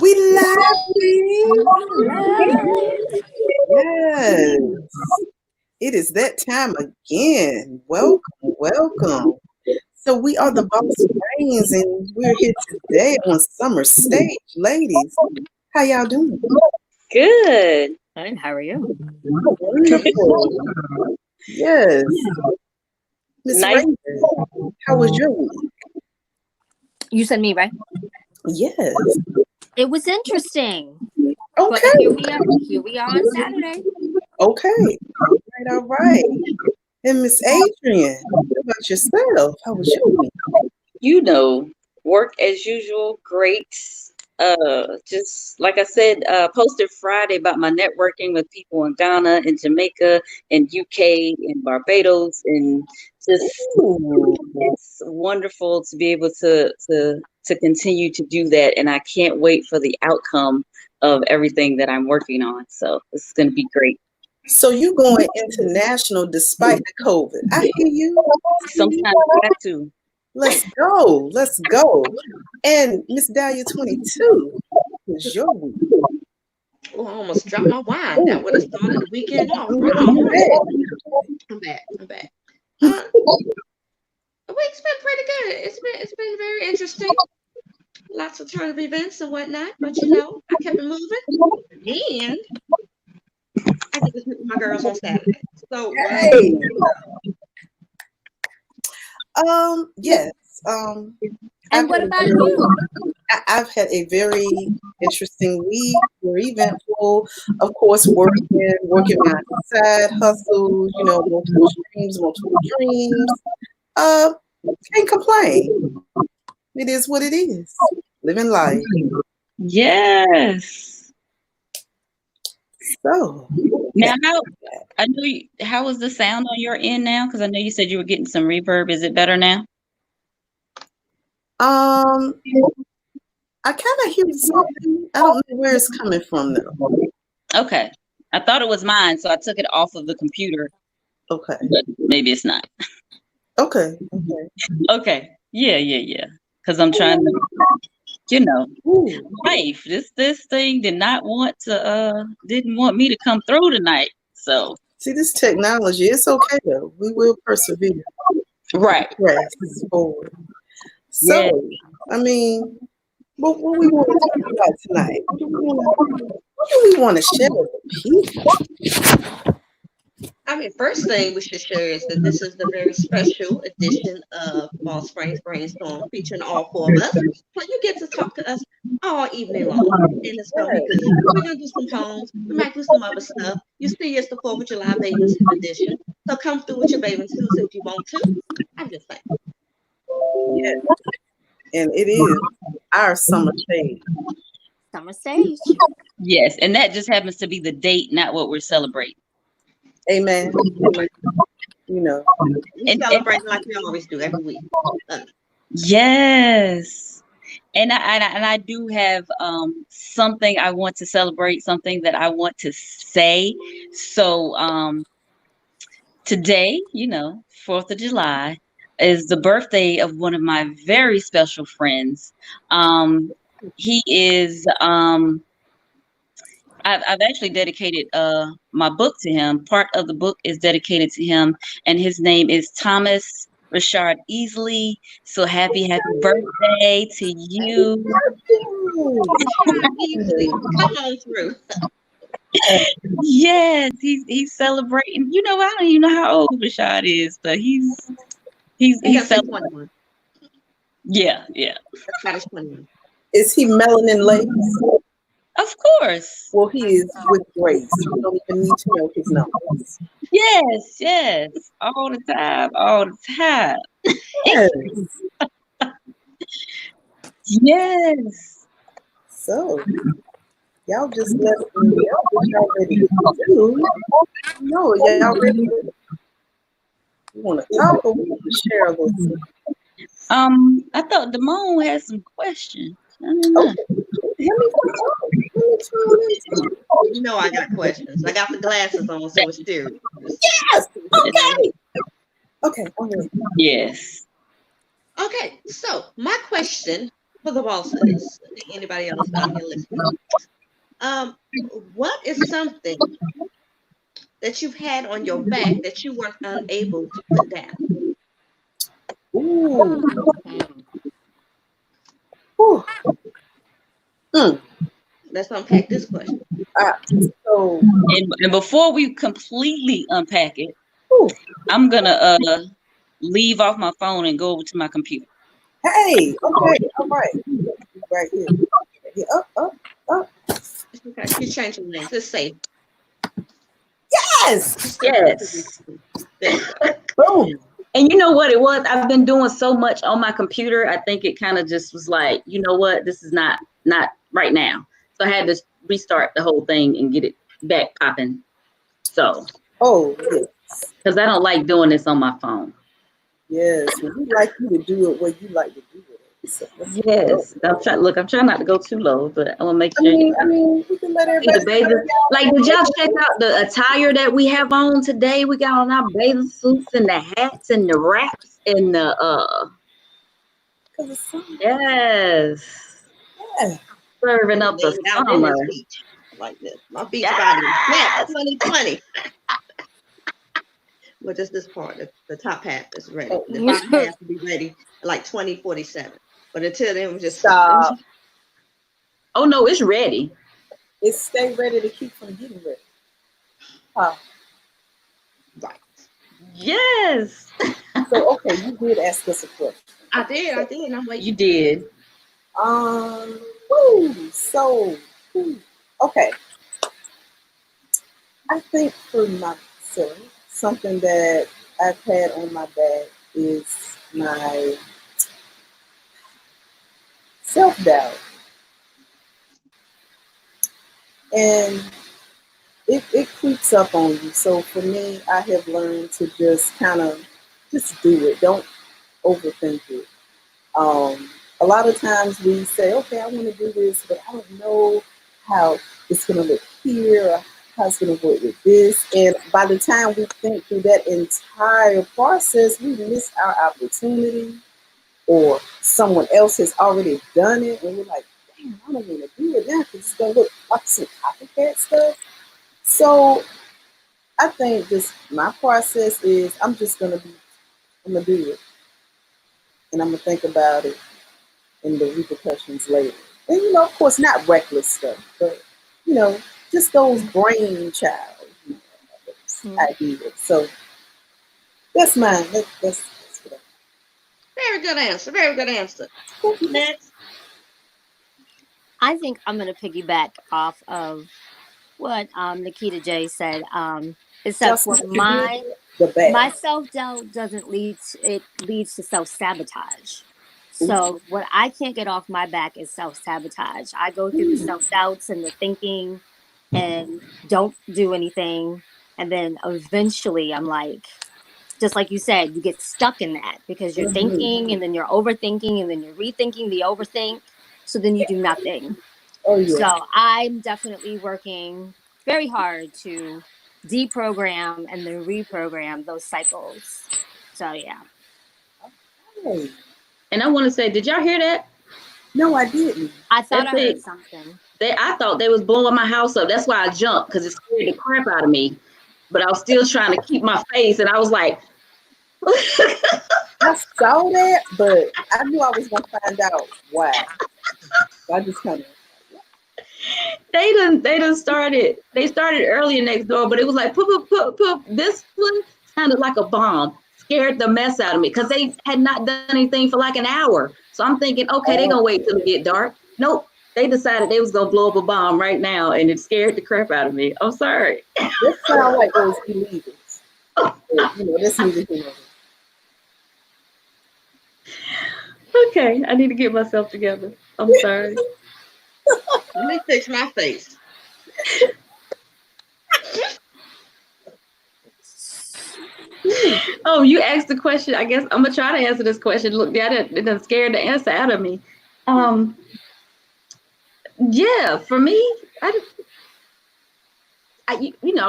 We live, ladies. Yes. It is that time again. Welcome. So we are the Bossbrains, and we're here today on Summer Stage. Ladies, how y'all doing? Good. And how are you? Wonderful. Yes. Miss Nice. Raven, how was your week? You said me, right? Yes. It was interesting. Okay. But here we are on Saturday. Okay. All right. And Miss Adrienne, what about yourself? How was your week? You know, work as usual, great. Just like I said, posted Friday about my networking with people in Ghana and Jamaica and UK and Barbados, and just it's wonderful to be able to continue to do that, and I can't wait for the outcome of everything that I'm working on. So it's going to be great. So you going international despite the COVID? I hear you. Sometimes you have to. Let's go. Let's go. And Miss Dahlia 22 was your week. Oh, I almost dropped my wine. That would have started the weekend off. I'm back. The week's been pretty good. It's been very interesting. Lots of turn of events and whatnot, but you know, I kept it moving. And I get to meet with my girls on Saturday. So Hey. Yes. And what about you? I've had a very interesting week, very eventful. Of course, working my side hustles, multiple streams, multiple dreams. Can't complain. It is what it is. Living life. Yes. So now, how was the sound on your end now? Because I know you said you were getting some reverb. Is it better now? I kind of hear something. I don't know where it's coming from though. Okay. I thought it was mine, so I took it off of the computer. Okay. But maybe it's not. Okay. Okay. Yeah. Because I'm trying to, life. This thing didn't want me to come through tonight. So see, this technology, it's okay though. We will persevere. Right. Press forward. So, yeah. I mean, what we want to talk about tonight? What do we want to share with people? I mean, first thing we should share is that this is the very special edition of Bossbrains Brainstorm featuring all four of us. So you get to talk to us all evening long. And it's going to be good. We're going to do some poems. We might do some other stuff. You see, it's the 4th of July bathing suit edition. So come through with your bathing suits if you want to. I'm just saying. Yeah. And it is our summer stage. Summer stage. Yes. And that just happens to be the date, not what we're celebrating. Amen. We celebrate like we always do every week. Yes. And I do have something I want to celebrate, something that I want to say. So today, 4th of July is the birthday of one of my very special friends. He is I've actually dedicated my book to him. Part of the book is dedicated to him, and his name is Thomas Richard Easley. So happy birthday to you. Come on through. Yes, he's celebrating. I don't even know how old Richard is, but he's celebrating. Yeah. Is he melanin laced? Of course. Well, he is with grace. You don't even need to know his numbers. Yes. All the time. Yes. So, y'all just let me know what y'all ready to do. No, y'all ready to you want to talk or we want to share a little something? I thought Damone had some questions. I don't know. You know I got questions. I got the glasses on, so it's serious. Yes. Okay. Yes. Okay. So my question for the bosses, anybody else out here listening, what is something that you've had on your back that you weren't unable to put down? Ooh. Ooh. Let's unpack this question. So, And before we completely unpack it, ooh. I'm gonna leave off my phone and go over to my computer. Hey, okay, all right. Right here. Yeah, up. Okay, you change your name. It's safe. Yes. Yes. Boom. And you know what it was? I've been doing so much on my computer. I think it kind of just was like, you know what? This is not right now. So I had to restart the whole thing and get it back popping. So. Oh, yes. Because I don't like doing this on my phone. Yes. Well, we like you to do it what you like to do it. So yes. I'm trying not to go too low, but I want to make sure. I mean, we can let everybody. Like, did y'all check out the attire that we have on today? We got on our bathing suits and the hats and the wraps and the yes. Yeah. Serving up the summer. Like this. My beach body is 2020. Well, just this part, the top half is ready. The bottom half will be ready like 2047. But until then, we just stop. Oh no, it's ready. It's stay ready to keep from getting ready. Right. Yes. So okay, you did ask us a question. I did. I'm waiting. You did. Okay. I think for myself, something that I've had on my back is my self-doubt. And it creeps up on you. So for me, I have learned to just kind of just do it. Don't overthink it. A lot of times we say, okay, I want to do this, but I don't know how it's going to look here, or how it's going to work with this. And by the time we think through that entire process, we miss our opportunity, or someone else has already done it, and we're like, damn, I don't want to do it now because it's going to look like some copycat stuff. So I think just my process is I'm going to do it. And I'm going to think about it and the repercussions later. And, of course, not reckless stuff, but, just those brainchild ideas. So that's mine. That's what I Very good answer. Very good answer. Next. I think I'm going to piggyback off of what NakitaJay said. Except for my self-doubt doesn't it leads to self-sabotage. So what I can't get off my back is self-sabotage. I go through the self-doubts and the thinking and don't do anything. And then eventually I'm like, just like you said, you get stuck in that because you're thinking and then you're overthinking and then you're rethinking the overthink. So then you do nothing. Oh, yeah. So I'm definitely working very hard to deprogram and then reprogram those cycles. So yeah. Okay. And I want to say, did y'all hear that? No, I didn't. I thought I heard something. I thought they was blowing my house up. That's why I jumped, because it scared the crap out of me. But I was still trying to keep my face, and I was like, I saw that, but I knew I was gonna find out why. I just kind of. They done started. They started earlier next door, but it was like poop. This one sounded like a bomb. Scared the mess out of me because they had not done anything for like an hour. So I'm thinking, okay, they're gonna wait till it get dark. Nope. They decided they was gonna blow up a bomb right now, and it scared the crap out of me. I'm sorry. This sounds like those illegals. This illegal. Okay, I need to get myself together. I'm sorry. Let me fix my face. Oh, you asked the question. I guess I'm gonna try to answer this question. Look, it done scared the answer out of me. Yeah, for me, I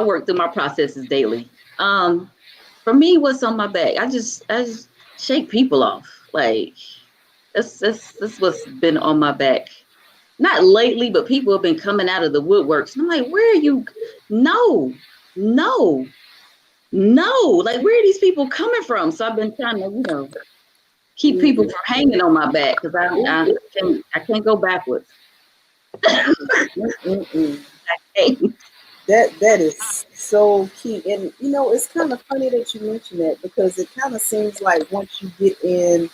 work through my processes daily. For me, what's on my back? I just shake people off. Like, That's what's been on my back. Not lately, but people have been coming out of the woodworks. And I'm like, where are you? No, no, no. Like, where are these people coming from? So I've been trying to, keep people from hanging on my back because I can't go backwards. I can't. That is so key. And it's kind of funny that you mention that because it kind of seems like once you get in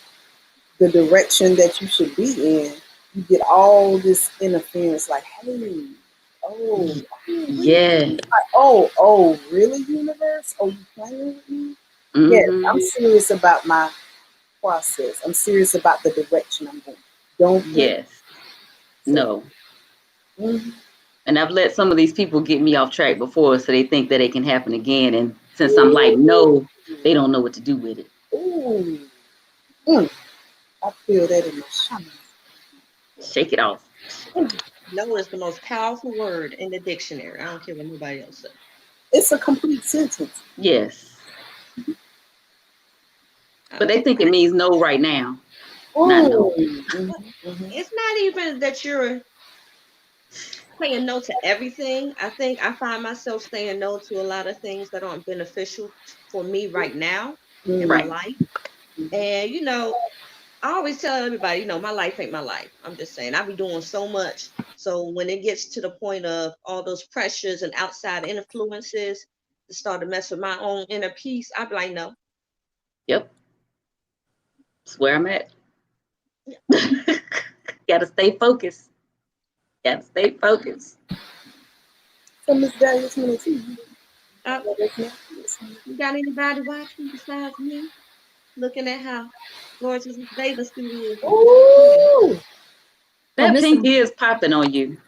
the direction that you should be in, you get all this interference like, hey, oh, Yeah. like, oh, really, universe? Oh, you playing with me? Mm-hmm. Yes, I'm serious about my process. I'm serious about the direction I'm going. Don't Yes. No. Mm-hmm. And I've let some of these people get me off track before, so they think that it can happen again. And since I'm like, no, they don't know what to do with it. Ooh. I feel that in my stomach. Shake it off. No is the most powerful word in the dictionary. I don't care what nobody else says. It's a complete sentence. Yes. But they think it means no right now. Ooh. Not no. It's not even that you're saying no to everything. I think I find myself saying no to a lot of things that aren't beneficial for me right now in my life. And I always tell everybody, my life ain't my life. I'm just saying, I be doing so much. So when it gets to the point of all those pressures and outside influences to start to mess with my own inner peace, I be like, no. Yep. That's where I'm at. Gotta stay focused. So Miss Dallas, you got anybody watching besides me? Looking at how gorgeous this bathing suit is. Ooh. That pink is popping on you.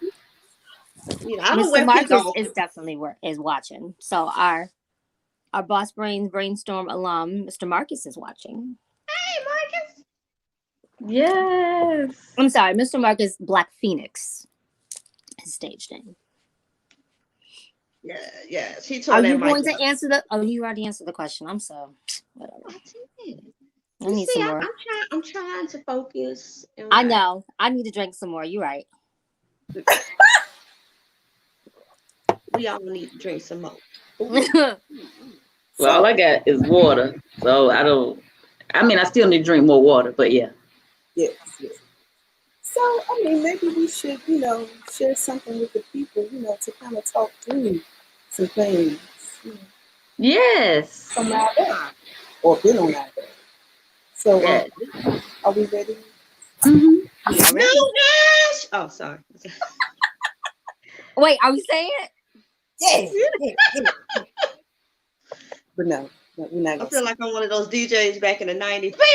I don't Mr. wear pink Marcus is definitely is watching. So our Bossbrains brainstorm alum, Mr. Marcus, is watching. Hey, Marcus. Yes. I'm sorry, Mr. Marcus Black Phoenix, his stage name. Yeah. She told Are you going to answer the? Oh, you already answered the question. I'm so whatever. I need some more. I'm trying to focus. I know. I need to drink some more. You're right. We all need to drink some more. Well, all I got is water. So I still need to drink more water, but yeah. Yes. So, maybe we should, share something with the people, to kind of talk through some things. Yes. From our back. Or been on our back. So, are we ready? Mm-hmm. No, gosh! Oh, sorry. Wait, are we saying it? Yeah. But no, we're not. I feel like I'm one of those DJs back in the 90s. Bang,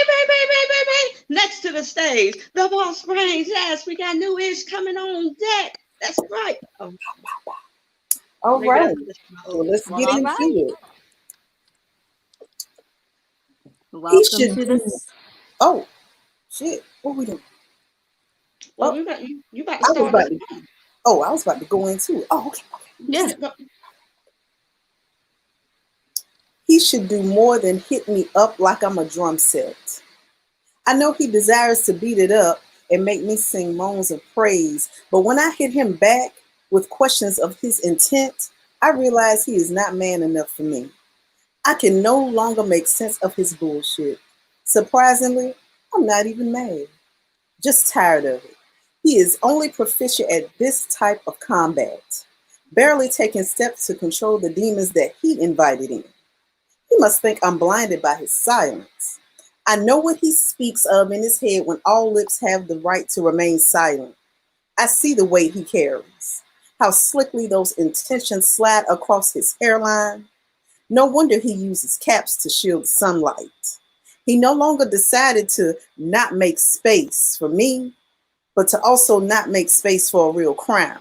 next to the stage. The Bossbrains. Yes, we got new ish coming on deck. That's right. Oh. All right. Well, let's get into it. Welcome to this. Oh, shit. What we doing? Well, you about to start. I was about to go into it. Oh, okay. Yeah. He should do more than hit me up like I'm a drum set. I know he desires to beat it up and make me sing moans of praise, but when I hit him back with questions of his intent, I realize he is not man enough for me. I can no longer make sense of his bullshit. Surprisingly, I'm not even mad. Just tired of it. He is only proficient at this type of combat, barely taking steps to control the demons that he invited in. He must think I'm blinded by his silence. I know what he speaks of in his head when all lips have the right to remain silent. I see the weight he carries, how slickly those intentions slide across his hairline. No wonder he uses caps to shield sunlight. He no longer decided to not make space for me, but to also not make space for a real crown.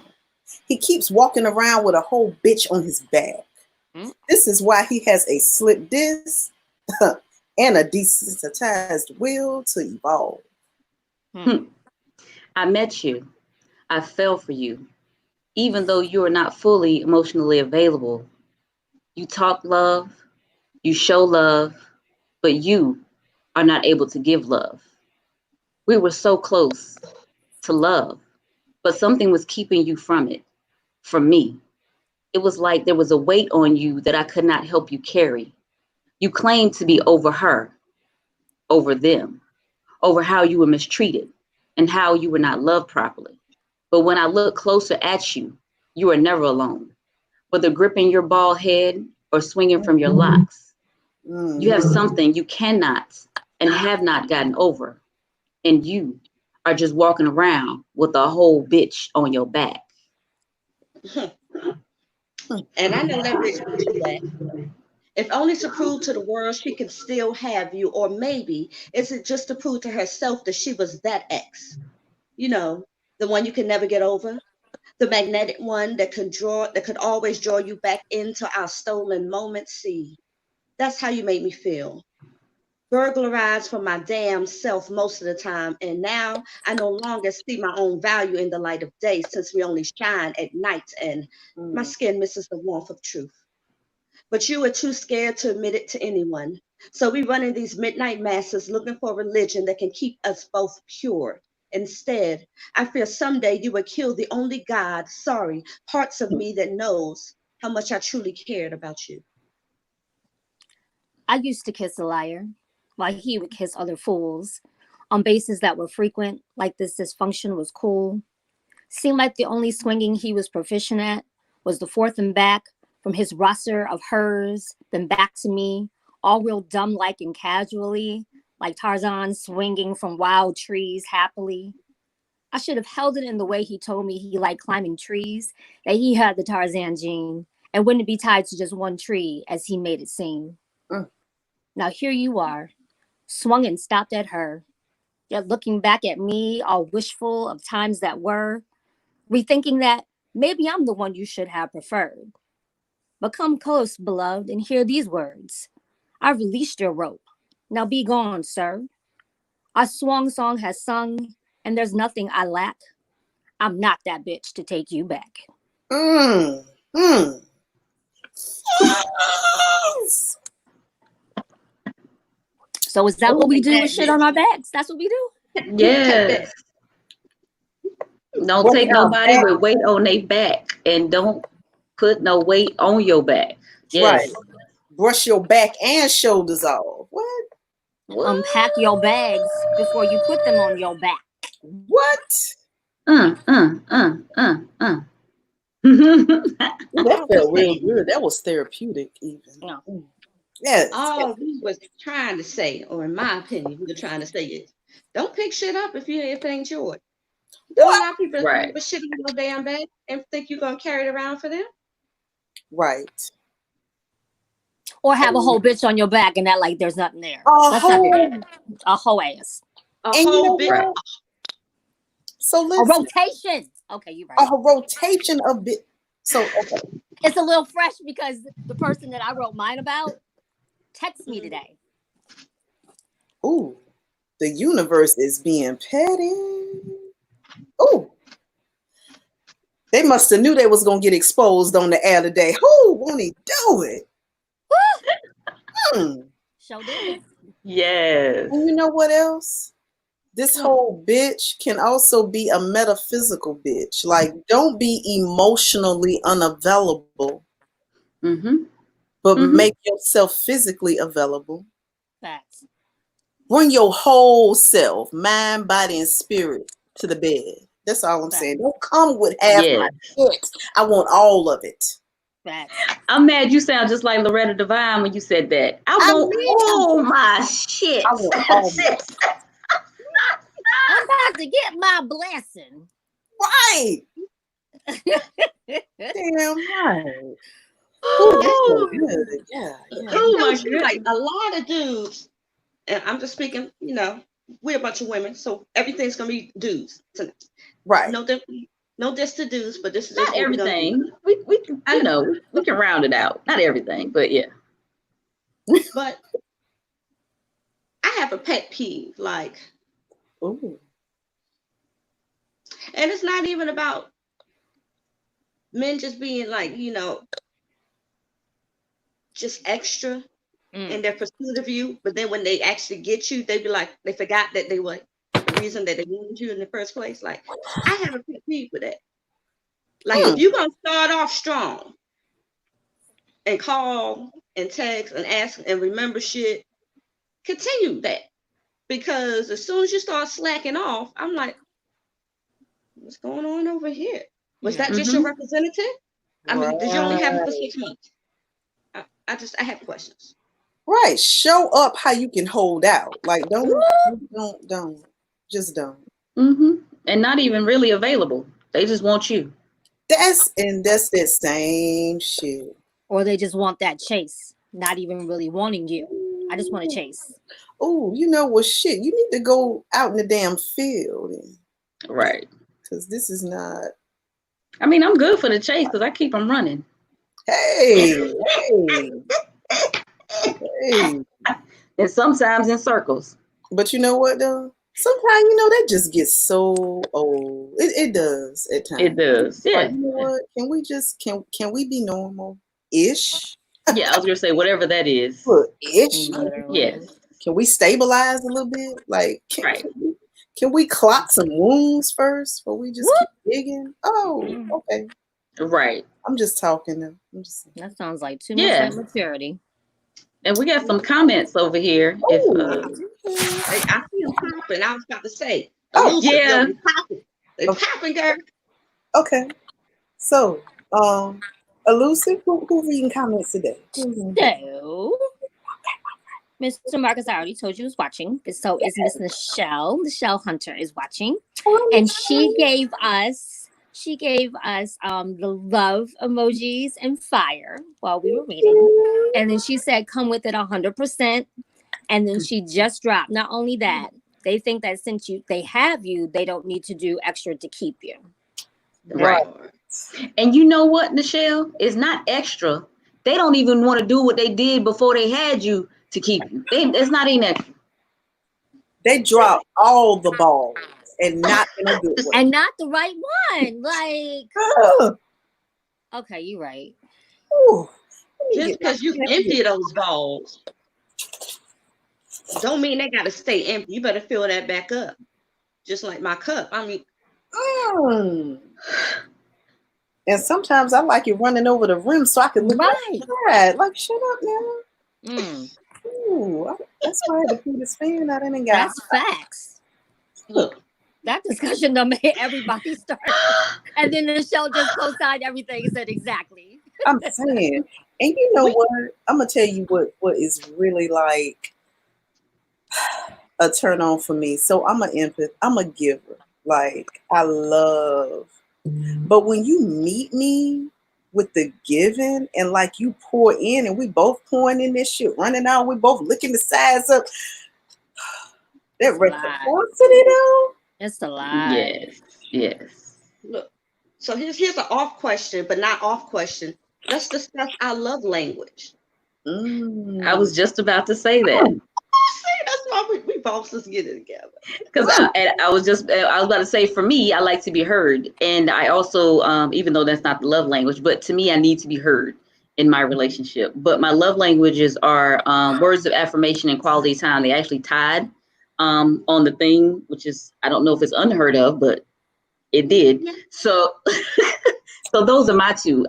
He keeps walking around with a whole bitch on his back. This is why he has a slip disc and a desensitized will to evolve. I met you. I fell for you. Even though you are not fully emotionally available, you talk love, you show love, but you are not able to give love. We were so close to love, but something was keeping you from it, from me. It was like there was a weight on you that I could not help you carry. You claimed to be over her, over them, over how you were mistreated and how you were not loved properly. But when I look closer at you, you are never alone. Whether gripping your bald head or swinging from your locks, you have something you cannot and have not gotten over. And you are just walking around with a whole bitch on your back. And I know that bitch would do that. If only to prove to the world she can still have you, or maybe is it just to prove to herself that she was that ex? You know, the one you can never get over, the magnetic one that could always draw you back into our stolen moments. See, that's how you made me feel. Burglarized from my damn self most of the time, and now I no longer see my own value in the light of day since we only shine at night, and my skin misses the warmth of truth. But you are too scared to admit it to anyone. So we run in these midnight masses looking for religion that can keep us both pure. Instead, I fear someday you will kill the only God, sorry, parts of me that knows how much I truly cared about you. I used to kiss a liar while he would kiss other fools on bases that were frequent, like this dysfunction was cool. Seemed like the only swinging he was proficient at was the fourth and back from his roster of hers, then back to me, all real dumb-like and casually, like Tarzan swinging from wild trees happily. I should have held it in the way he told me he liked climbing trees, that he had the Tarzan gene and wouldn't be tied to just one tree as he made it seem. Now here you are, swung and stopped at her, yet looking back at me, all wishful of times that were, rethinking that maybe I'm the one you should have preferred. But come close, beloved, and hear these words. I've released your rope. Now be gone, sir. Our swan song has sung, and there's nothing I lack. I'm not that bitch to take you back. Yes. So is that what we do with shit on our backs? That's what we do? Yes. Don't take nobody with weight on their back, and don't put no weight on your back. Yes. Right. Brush your back and shoulders off. What? Unpack your bags before you put them on your back. What? That felt real good. That was therapeutic, even. Yeah. Yes. All we was trying to say, or in my opinion, we were trying to say is, don't pick shit up if it ain't yours. Don't allow people to put shit in your damn bag and think you're gonna carry it around for them. Right. Or have a whole bitch on your back and that like there's nothing there. A whole ass. A whole bitch. Right. So listen. A rotation. Okay, you're right. A rotation of bit. So okay. It's a little fresh because the person that I wrote mine about texted me today. Ooh, the universe is being petty. Ooh. They must have knew they was gonna get exposed on the air today. Who won't he do it? Show did. Yes. And you know what else? This whole bitch can also be a metaphysical bitch. Like, don't be emotionally unavailable, but make yourself physically available. Facts. Bring your whole self, mind, body, and spirit to the bed. That's all I'm saying. Don't come with half my shit. I want all of it. Facts. I'm mad you sound just like Loretta Devine when you said that. I want all my shit. I want all my shit. I'm about to get my blessing. Right. Damn right. Oh, good. Yeah. Oh my God. Like a lot of dudes, and I'm just speaking, we're a bunch of women, so everything's gonna be dudes. Right. No diss to dudes, but this is not everything. We can we can round it out. Not everything, but yeah. But I have a pet peeve, like, ooh. And it's not even about men just being like, just extra in their pursuit of you. But then when they actually get you, they be like, they forgot that they were reason that they wanted you in the first place. Like, I have a pet peeve with that. Like, if you're gonna start off strong and call and text and ask and remember shit, continue that. Because as soon as you start slacking off, I'm like, what's going on over here? Was that just your representative? I mean, did you only have it for 6 months? I have questions. Right. Show up how you can hold out. Like, don't. Just don't. And not even really available. They just want you. That's that same shit. Or they just want that chase, not even really wanting you. I just want to chase. Oh, you know what? Shit, you need to go out in the damn field. Right. Because this is not. I mean, I'm good for the chase because I keep them running. Hey. And sometimes in circles. But you know what, though? Sometimes, you know, that just gets so old. It does at times. It does. Yeah. Like, you know what? Can we just, can we be normal-ish? Yeah, I was going to say, whatever that is. Look, ish. Yes. Can we stabilize a little bit? Like, can we clock some wounds first before we just keep digging? Oh, okay. Right. I'm just talking now. That sounds like too much like maturity. And we got some comments over here. I see them popping. I was about to say. Yeah. They popping, girl. Okay. So, Elusive, who reading comments today? So, Mr. Marcus, I already told you was watching. So is Miss Michelle. Michelle Hunter is watching. And she gave us the love emojis and fire while we were reading. And then she said, come with it 100%. And then she just dropped. Not only that, they think that since they have you, they don't need to do extra to keep you. Right. And you know what, Michelle? It's not extra. They don't even want to do what they did before they had you to keep you. It's not even extra. They drop all the balls and not in a good way. And not the right one. Like, okay, you're right. Ooh, just because you empty those balls don't mean they gotta stay empty. You better fill that back up. Just like my cup. I mean, and sometimes I like it running over the rim so I can look right. Like, shut up now. Ooh, that's why I had to put this fan out and got. That's facts. Look, that discussion done made everybody start, and then the show just co-signed everything and said exactly. I'm saying, and you know what? I'm gonna tell you what is really like a turn on for me. So I'm an empath. I'm a giver. Like, I love. But when you meet me with the giving and like you pour in and we both pouring in this shit, running out, we both licking the sides up. That reciprocity though. It's a lie. Yes. Look, so here's an off question, but not off question. Let's discuss our love language. I was just about to say that. That's why we bosses get it together. Because I was about to say, for me, I like to be heard. And I also, even though that's not the love language, but to me, I need to be heard in my relationship. But my love languages are words of affirmation and quality time. They actually tied on the thing, which is, I don't know if it's unheard of, but it did. Yeah. So those are my two.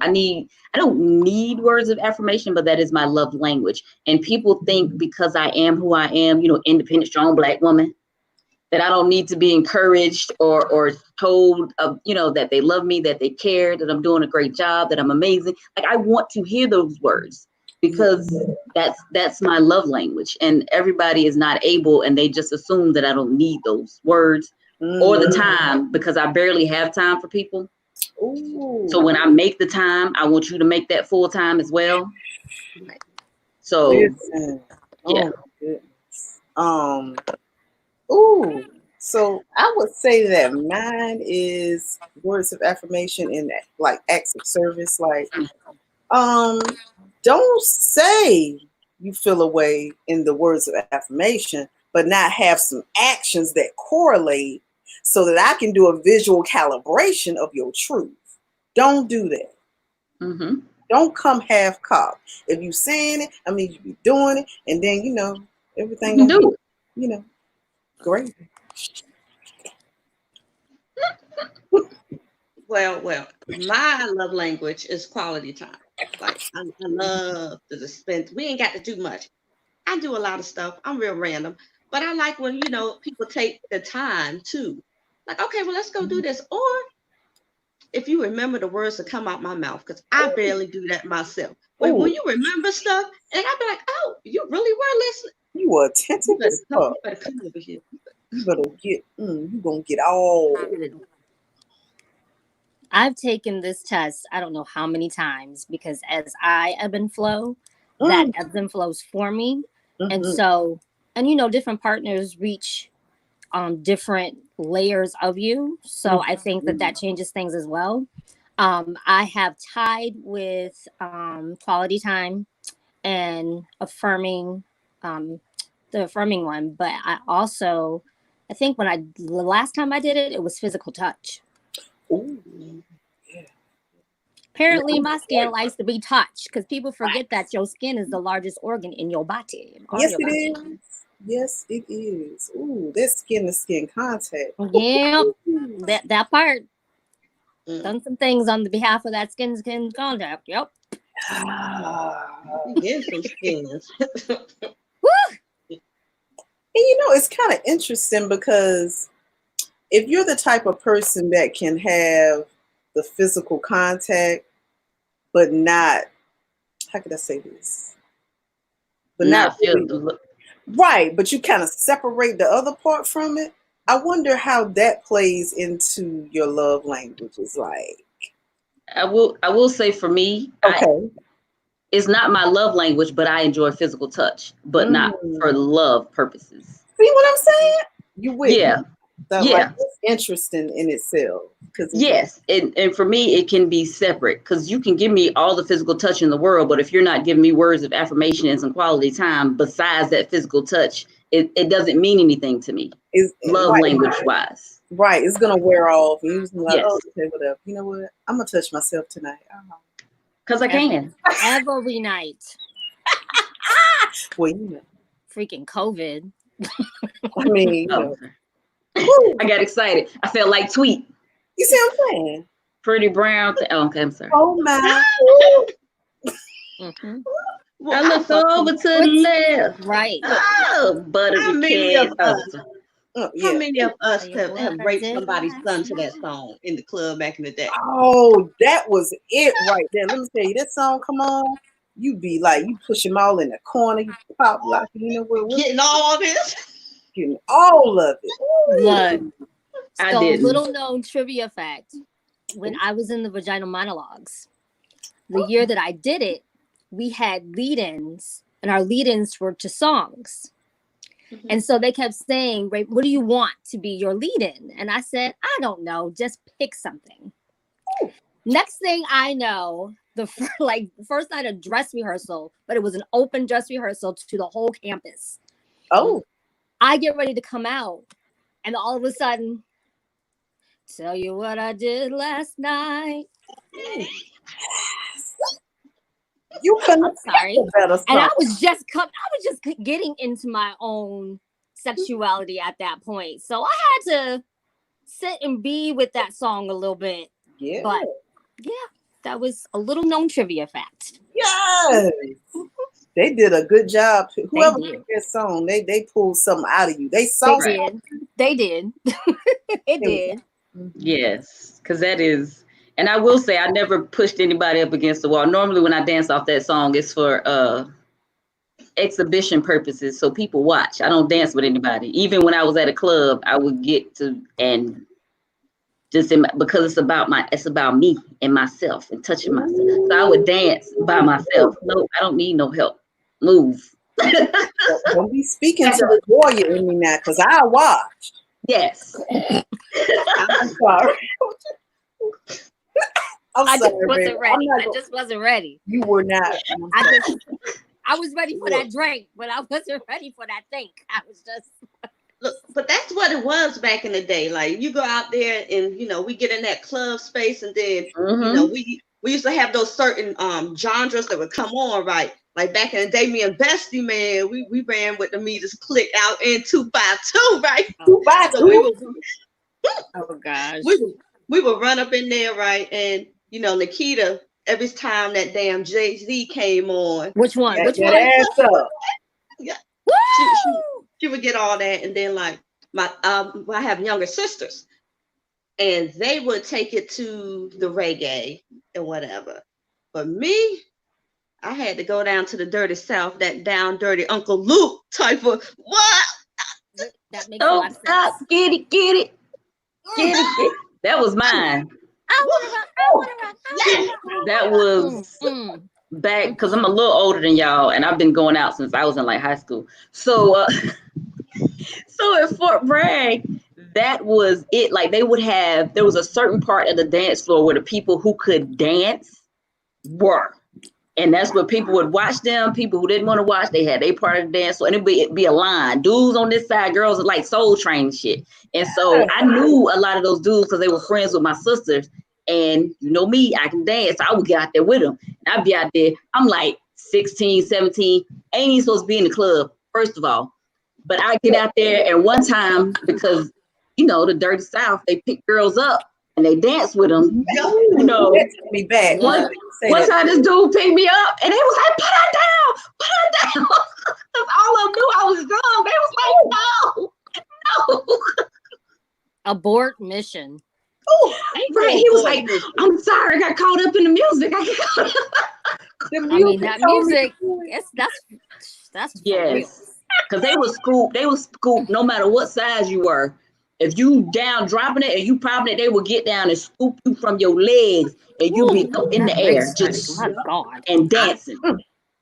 I don't need words of affirmation, but that is my love language. And people think because I am who I am, independent, strong Black woman, that I don't need to be encouraged or told, that they love me, that they care, that I'm doing a great job, that I'm amazing. Like, I want to hear those words because that's my love language. And everybody is not able, and they just assume that I don't need those words or the time because I barely have time for people. Ooh. So when I make the time, I want you to make that full time as well. So, yeah. So I would say that mine is words of affirmation and like acts of service. Like, don't say you feel a way in the words of affirmation, but not have some actions that correlate so that I can do a visual calibration of your truth. Don't do that. Mm-hmm. Don't come half cocked. If you saying it, I mean, you be doing it, and then everything you do. Great. Well, my love language is quality time. Like I love to spend. We ain't got to do much. I do a lot of stuff. I'm real random, but I like when people take the time to, like, okay, well, let's go do this. Or if you remember the words that come out my mouth, because I barely do that myself. But when you remember stuff, and I'd be like, oh, you really were listening. You were attentive as fuck. You better come over here. You better get. You gonna get all. I've taken this test, I don't know how many times, because as I ebb and flow, that ebbs and flows for me. And so, and different partners reach different layers of you. So I think that changes things as well. I have tied with quality time and affirming, the affirming one. But I think the last time I did it, it was physical touch. Ooh. Apparently, my skin likes to be touched because people forget that your skin is the largest organ in your body. Yes, it is. Yes, it is. Ooh, that skin to skin contact. Yeah, that part. Done some things on the behalf of that skin to skin contact. Yep. Get some skins. And it's kind of interesting because if you're the type of person that can have the physical contact, but not, how could I say this? But not really, right, but you kind of separate the other part from it. I wonder how that plays into your love languages. Like, I will say for me, it's not my love language, but I enjoy physical touch, but not for love purposes. See what I'm saying? You will. Yeah. Like, it's interesting in itself. Yes, and for me, it can be separate because you can give me all the physical touch in the world, but if you're not giving me words of affirmation and some quality time besides that physical touch, it doesn't mean anything to me. Love language wise. Right, it's gonna wear off. And you're just like, okay, whatever. You know what? I'm gonna touch myself tonight. Because I can. Every night. Well, freaking COVID. I mean, I got excited. I felt like Tweet. You see what I'm saying? Pretty brown. Okay, I'm sorry. Oh my. I looked over to the left. Right. Oh, buttery How many of us have raped somebody's son to that song in the club back in the day? Oh, that was it right there. Let me tell you, that song come on, you be like, you push them all in the corner, you pop like, getting all this. Getting all of it. Look, so little known trivia fact, when I was in the vaginal monologues, the year that I did it, we had lead-ins, and our lead-ins were to songs. And so they kept saying, "Ray, what do you want to be your lead-in?" And I said, I don't know, just pick something. Next thing I know, the first night of dress rehearsal, but it was an open dress rehearsal to the whole campus. Oh. I get ready to come out, and all of a sudden, tell you what I did last night. I'm sorry. And I was just getting into my own sexuality at that point. So I had to sit and be with that song a little bit. Yeah. But yeah, that was a little known trivia fact. Yes. They did a good job. Whoever made that song, they pulled something out of you. They saw it. They did. It did. Yes, because that is, and I will say I never pushed anybody up against the wall. Normally when I dance off that song, it's for exhibition purposes, so people watch. I don't dance with anybody. Even when I was at a club, I would get to and just because it's about me and myself and touching myself. So I would dance by myself. No, I don't need no help. Move. Don't be speaking to the warrior in me now, because I watched. Yes. I'm sorry. I just wasn't ready. You were not. I was ready for that drink, but I wasn't ready for that think. I was just. Look, but that's what it was back in the day. Like you go out there and we get in that club space, and then we used to have those certain genres that would come on, right? Like back in the day, me and Bestie, man, we ran with the meters click out in 252, right? 252. Oh gosh. we would run up in there, right? And you know, Nakita, every time that damn Jay-Z came on. Which one? Which that one? Ass up. Yeah. She would get all that, and then like I have younger sisters, and they would take it to the reggae and whatever. But me, I had to go down to the dirty South, that down dirty Uncle Luke type of what? That makes a lot of sense. Get it, get it, get it. That was mine. I wanna rock. That was back because I'm a little older than y'all, and I've been going out since I was in like high school. So, so at Fort Bragg, that was it. Like there was a certain part of the dance floor where the people who could dance were. And that's what people would watch them. People who didn't want to watch, they had their part of the dance. So it'd be a line. Dudes on this side, girls are like soul train shit. And so I knew a lot of those dudes because they were friends with my sisters. And you know me, I can dance. So I would get out there with them. And I'd be out there. I'm like 16, 17. Ain't even supposed to be in the club, first of all. But I get out there, and one time, because, you know, the dirty South, they pick girls up and they dance with them. You know, that took me back. One time this dude picked me up and they was like, put her down. Because all of them knew I was young. They was like, no. Abort mission. Oh, right. He was like, I'm sorry, I got caught up in the music. That music, that's yes. Because they was scoop no matter what size you were. If you down dropping it and you popping it, they will get down and scoop you from your legs and you be in the air just and dancing.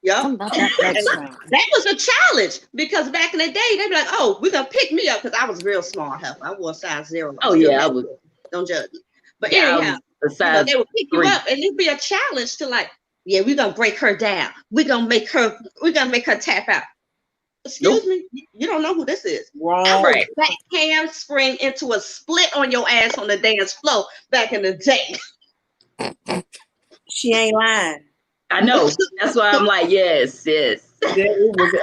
Yeah. That was a challenge because back in the day, they'd be like, oh, we're going to pick me up because I was real small. I wore size 0. Oh, yeah, I was. Don't judge me. But anyhow, they would pick you up and it'd be a challenge to like, yeah, we're going to break her down. We're going to make her tap out. Excuse me, you don't know who this is. Wrong. Right. Back handspring into a split on your ass on the dance floor back in the day. She ain't lying. I know. That's why I'm like, yes. It was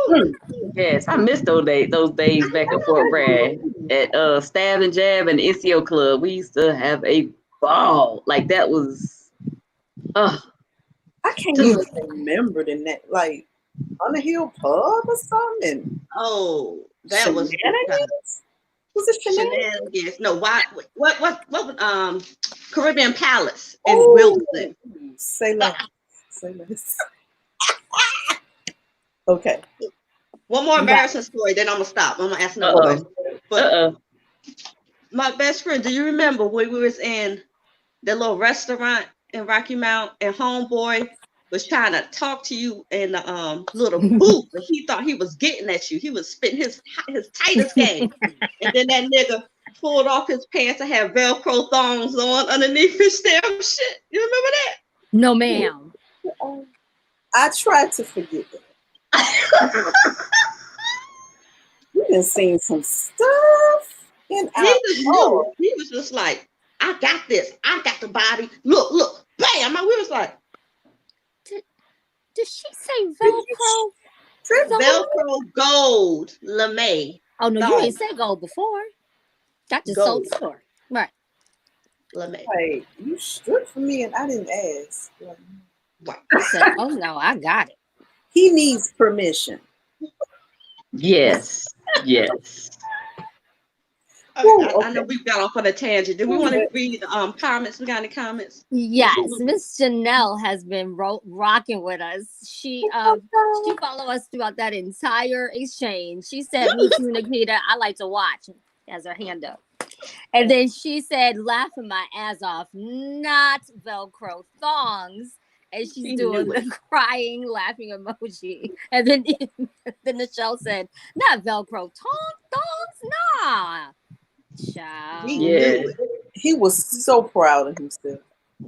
everything. Yes, I missed those days back at Fort Bragg at Stab and Jab and ICO Club. We used to have a ball. Like that was I can't even remember the name, like on the Hill Pub or something. Oh, that was it Shenanigans? No, what Caribbean Palace in Wilson. Say less. Okay. One more embarrassing story, then I'm gonna stop. I'm gonna ask another question. But my best friend, do you remember when we was in the little restaurant in Rocky Mount and homeboy was trying to talk to you in the little booth, but he thought he was getting at you. He was spitting his tightest game. And then that nigga pulled off his pants and had Velcro thongs on underneath his damn shit. You remember that? No, ma'am. I tried to forget that. We done seen some stuff in our he was just like, I got this. I got the body. Look. Bam. We was like, did she say Velcro? Velcro gold LeMay. Oh, no, you ain't said gold before. That just sold the store. Right. LeMay. Hey, you stripped for me and I didn't ask. I said, oh, no, I got it. He needs permission. Yes. I know we've got off on a tangent. Do we want to read comments? We got any comments? Yes, Miss Chanel has been rocking with us. She followed us throughout that entire exchange. She said, "Me too, Nakita. I like to watch." Has her hand up, and then she said, "Laughing my ass off, not Velcro thongs." And she's doing the crying, laughing emoji. And then Michelle said, "Not Velcro thongs, nah." Child. He was so proud of himself.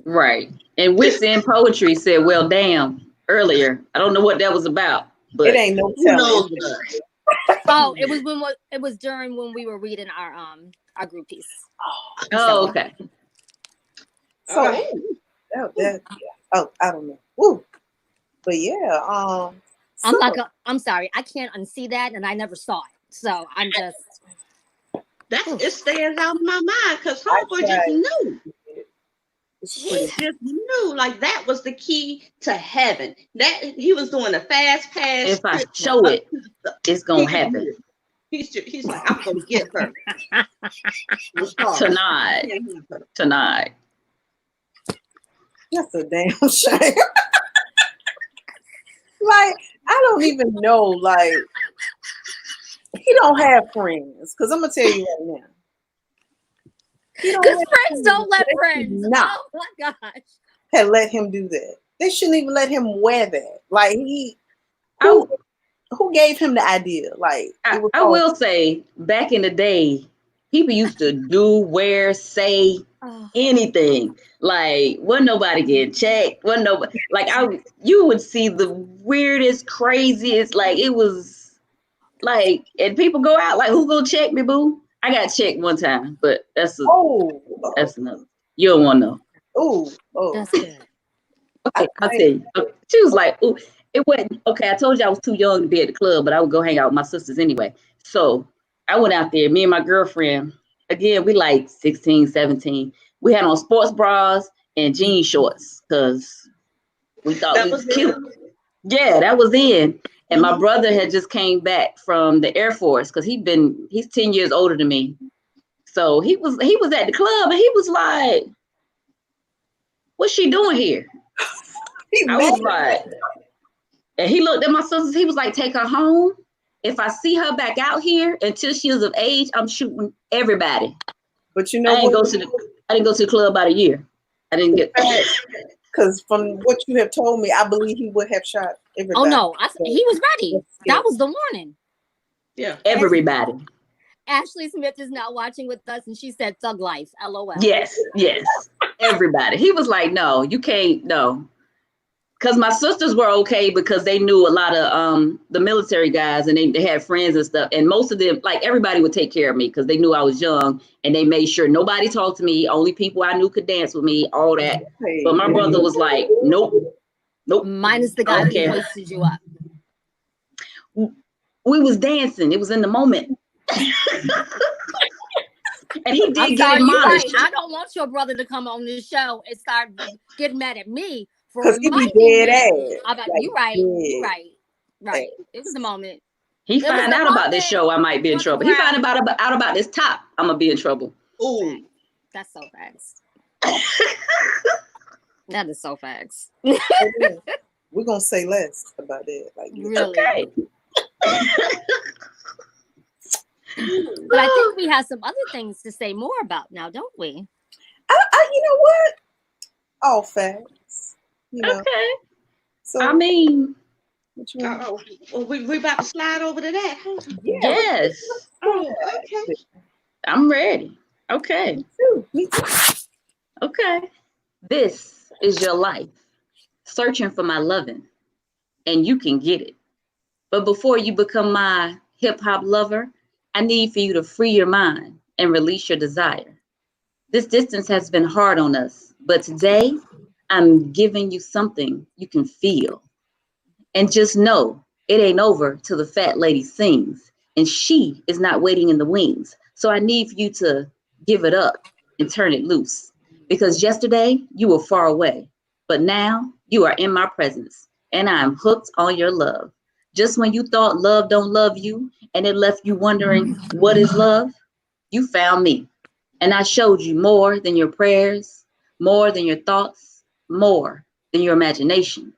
Right. And Whitson Poetry said, well, damn, earlier. I don't know what that was about. But it ain't no telling. Oh, it was during when we were reading our group piece. Oh, okay. So I don't know. Woo. But yeah, I'm sorry, I can't unsee that, and I never saw it. So I'm just. It stands out in my mind because homeboy just knew. He just knew, like that was the key to heaven. That he was doing a fast pass. If I show it, it's gonna happen. He's like, I'm gonna get her tonight. That's a damn shame. Like, I don't even know. Like, he don't have friends. Because I'm gonna tell you right now. Because friends don't let friends. Oh my gosh. Had let him do that. They shouldn't even let him wear that. Like who gave him the idea? Like I will say, back in the day, people used to do, wear, say anything. Like, wasn't nobody getting checked. Wasn't nobody you would see the weirdest, craziest, like it was like, and people go out like, who gonna check me, boo? I got checked one time, but that's another. You don't want to know. That's good. Okay, I'll tell you. She was like, "Ooh, it wasn't okay." I told you I was too young to be at the club, but I would go hang out with my sisters anyway. So I went out there. Me and my girlfriend. Again, we like 16, 17. We had on sports bras and jean shorts because we thought we was cute. Yeah, that was in. And my brother had just came back from the Air Force because he's 10 years older than me. So he was at the club and he was like, "What's she doing here?" I was like, and he looked at my sisters. He was like, "Take her home. If I see her back out here until she is of age, I'm shooting everybody." But you know, I didn't go to the club about a year. I didn't get because from what you have told me, I believe he would have shot everybody. Oh no, he was ready. That was the warning. Yeah, everybody. Ashley Smith is now watching with us, and she said, "Thug life." LOL. Yes, everybody. He was like, "No, you can't, no." Because my sisters were okay because they knew a lot of the military guys and they had friends and stuff. And most of them, like everybody would take care of me because they knew I was young and they made sure nobody talked to me. Only people I knew could dance with me, all that. But my brother was like, nope. Minus the guy who hoisted you up. We was dancing. It was in the moment. And he did get admonished. I don't want your brother to come on this show and start getting mad at me. Because he be dead ass. You right. It was the moment. He find out about this show, I might be in trouble. He find out about this top, I'm gonna be in trouble. Oh, that's so facts. That is so facts. We're gonna say less about that. Like, really? Okay. But I think we have some other things to say more about now, don't we? You know what? All facts. You know? Okay. So I mean, we about to slide over to that. Yes. Oh, okay. I'm ready. Okay. Me too. Okay. This is your life, searching for my loving, and you can get it. But before you become my hip hop lover, I need for you to free your mind and release your desire. This distance has been hard on us, but today I'm giving you something you can feel. And just know it ain't over till the fat lady sings, and she is not waiting in the wings. So I need for you to give it up and turn it loose. Because yesterday you were far away, but now you are in my presence, and I am hooked on your love. Just when you thought love don't love you, and it left you wondering what is love, you found me. And I showed you more than your prayers, more than your thoughts, more than your imagination.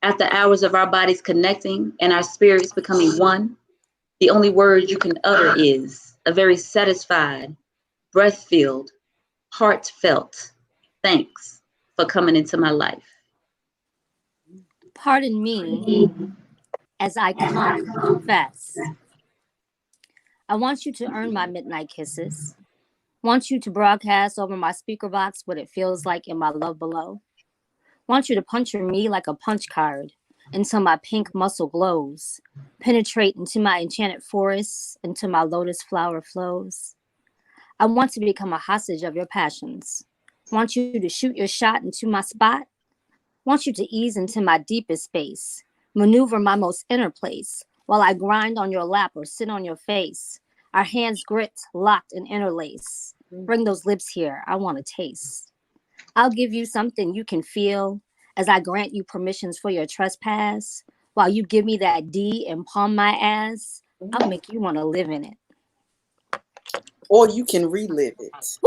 After hours of our bodies connecting and our spirits becoming one, the only word you can utter is a very satisfied, breath-filled, heartfelt thanks for coming into my life. Pardon me as I confess. I want you to earn my midnight kisses. Want you to broadcast over my speaker box what it feels like in my love below. Want you to puncture me like a punch card until my pink muscle glows. Penetrate into my enchanted forests until my lotus flower flows. I want to become a hostage of your passions. Want you to shoot your shot into my spot. Want you to ease into my deepest space. Maneuver my most inner place while I grind on your lap or sit on your face. Our hands gripped, locked, and interlace. Bring those lips here. I want to taste. I'll give you something you can feel as I grant you permissions for your trespass. While you give me that D and palm my ass, I'll make you want to live in it. Or you can relive it.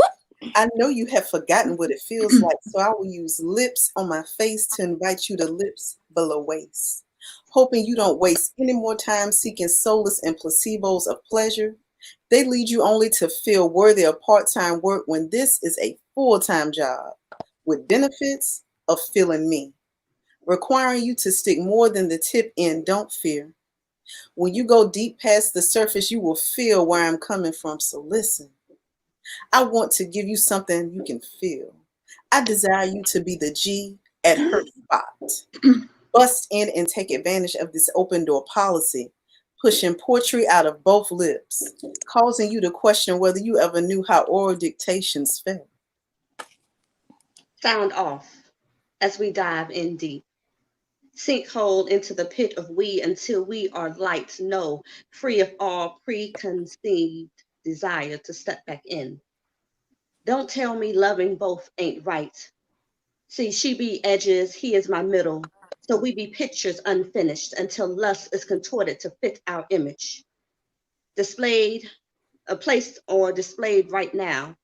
I know you have forgotten what it feels like, so I will use lips on my face to invite you to lips below waist. Hoping you don't waste any more time seeking solace and placebos of pleasure. They lead you only to feel worthy of part-time work when this is a full-time job with benefits of feeling me, requiring you to stick more than the tip in. Don't fear. When you go deep past the surface, you will feel where I'm coming from. So listen, I want to give you something you can feel. I desire you to be the G at her spot. Bust in and take advantage of this open door policy, pushing poetry out of both lips, causing you to question whether you ever knew how oral dictations felt. Sound off as we dive in deep. Sinkhole into the pit of we until we are light, no, free of all preconceived desire to step back in. Don't tell me loving both ain't right. See, she be edges, he is my middle. So we be pictures unfinished until lust is contorted to fit our image. Displayed, placed or displayed right now.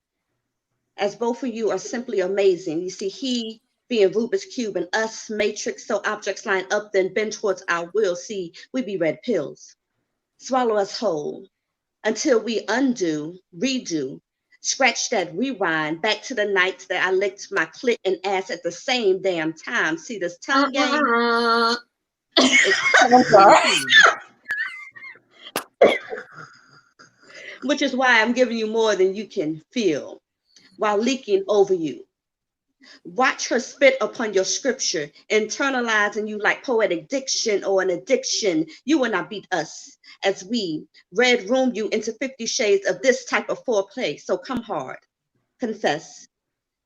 As both of you are simply amazing. You see, he being Rubik's Cube and us matrix, so objects line up, then bend towards our will. See, we be red pills. Swallow us whole until we undo, redo, scratch that rewind back to the nights that I licked my clit and ass at the same damn time. See this tongue game? Which is why I'm giving you more than you can feel while leaking over you. Watch her spit upon your scripture, internalizing you like poetic diction or an addiction. You will not beat us as we red room you into 50 shades of this type of foreplay. So come hard, confess,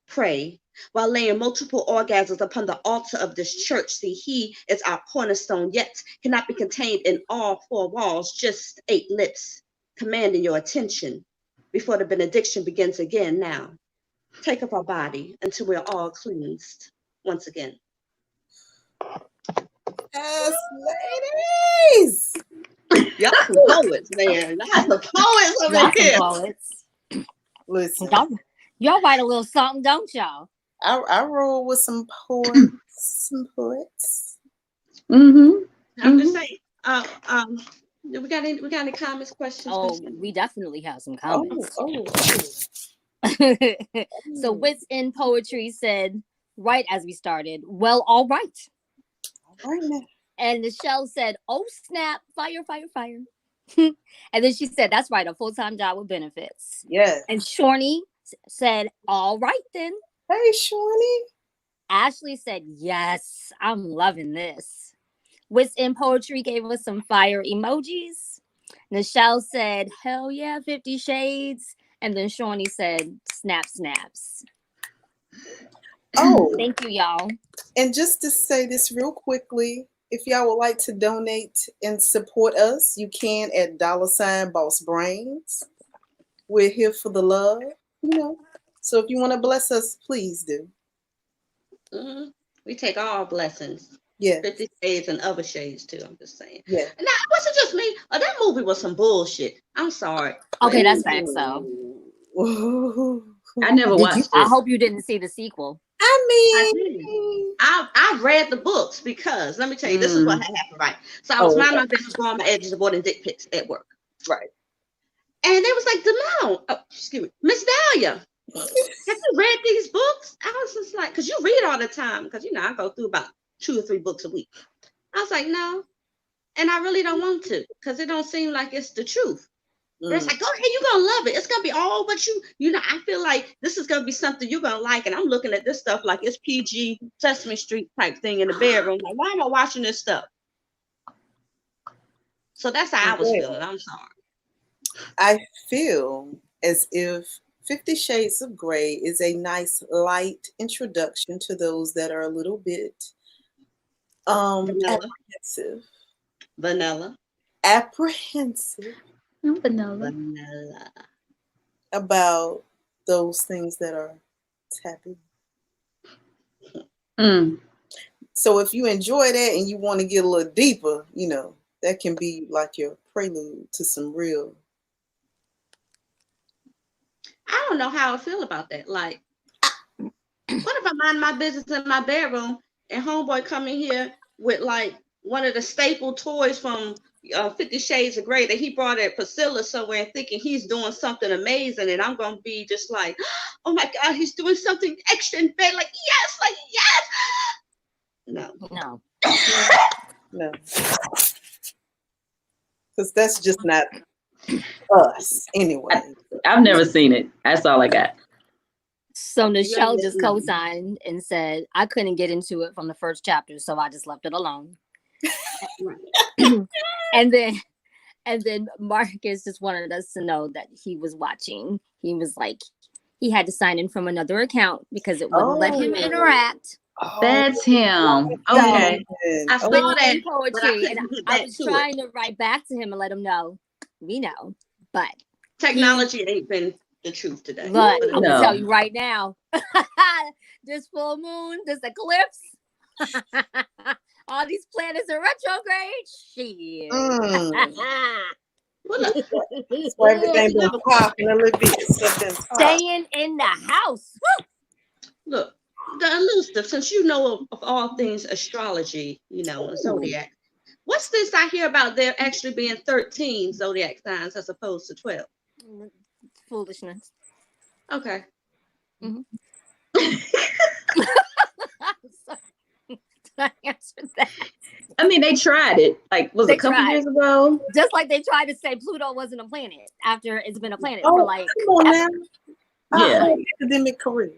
pray, while laying multiple orgasms upon the altar of this church. See, he is our cornerstone, yet cannot be contained in all four walls, just 8 lips, commanding your attention before the benediction begins again now. Take up our body until we're all cleansed once again. Yes, ladies! Y'all some poets, man. Y'all some poets over here. Poets. Listen, y'all write a little something, don't y'all? I roll with some poets. I'm just saying. We got any comments, questions? Oh, we definitely have some comments. Oh. So Wits in Poetry said, right as we started, well, all right. All right now. And Michelle said, oh, snap, fire. And then she said, that's right, a full-time job with benefits. Yes. And Shorny said, all right then. Hey, Shorny. Ashley said, yes, I'm loving this. Wits in Poetry gave us some fire emojis. Nichelle said, hell yeah, 50 Shades. And then Shawnee said, snaps. Oh. Thank you, y'all. And just to say this real quickly, if y'all would like to donate and support us, you can at $Bossbrains. We're here for the love, So if you want to bless us, please do. We take all blessings. Yeah. 50 Shades and other shades too. I'm just saying. Yeah. Now it wasn't just me. That movie was some bullshit. I'm sorry. Okay, that's facts though. I never watched it. I hope you didn't see the sequel. I read the books because let me tell you, this is what had happened, right? So I was minding my business, going my edges, avoiding dick pics at work. Right. And they was like, Miss Dahlia, have you read these books? I was just like, because you read all the time, because I go through about 2 or 3 books a week. I was like, no. And I really don't want to, because it don't seem like it's the truth. But it's like, go ahead, you're gonna love it. It's gonna be all but I feel like this is gonna be something you're gonna like. And I'm looking at this stuff like it's PG Sesame Street type thing in the bedroom. Like, why am I watching this stuff? So that's how I was feeling. I'm sorry. I feel as if 50 Shades of Grey is a nice light introduction to those that are a little bit apprehensive. Vanilla. apprehensive Vanilla. about those things that are taboo. So if you enjoy that and you want to get a little deeper, that can be like your prelude to some real. I don't know how I feel about that. Like, what if I mind my business in my bedroom and homeboy come in here with like one of the staple toys from 50 Shades of Grey that he brought at Priscilla somewhere and thinking he's doing something amazing, and I'm gonna be just like, oh my God, he's doing something extra in bed, like yes. No. Because that's just not us anyway. I've never seen it. That's all I got. So Nichelle just co-signed and said, I couldn't get into it from the first chapter, so I just left it alone. and then Marcus just wanted us to know that he was watching. He was like, he had to sign in from another account because it wouldn't let him interact. That's him. Okay. I saw that poetry, and I was trying to write back to him and let him know. We know, but technology ain't been the truth today. But I'm gonna tell you right now, this full moon, this eclipse, all these planets are retrograde. Shit. So everything been popping a little bit. Staying in the house. Look, the elusive, since you know of all things astrology, zodiac. What's this I hear about there actually being 13 zodiac signs as opposed to 12? Foolishness. Okay. Mm-hmm. I answered that. I mean, they tried it. Like, was it a couple years ago? Just like they tried to say Pluto wasn't a planet after it's been a planet for like. Come on now. Yeah. Academic career.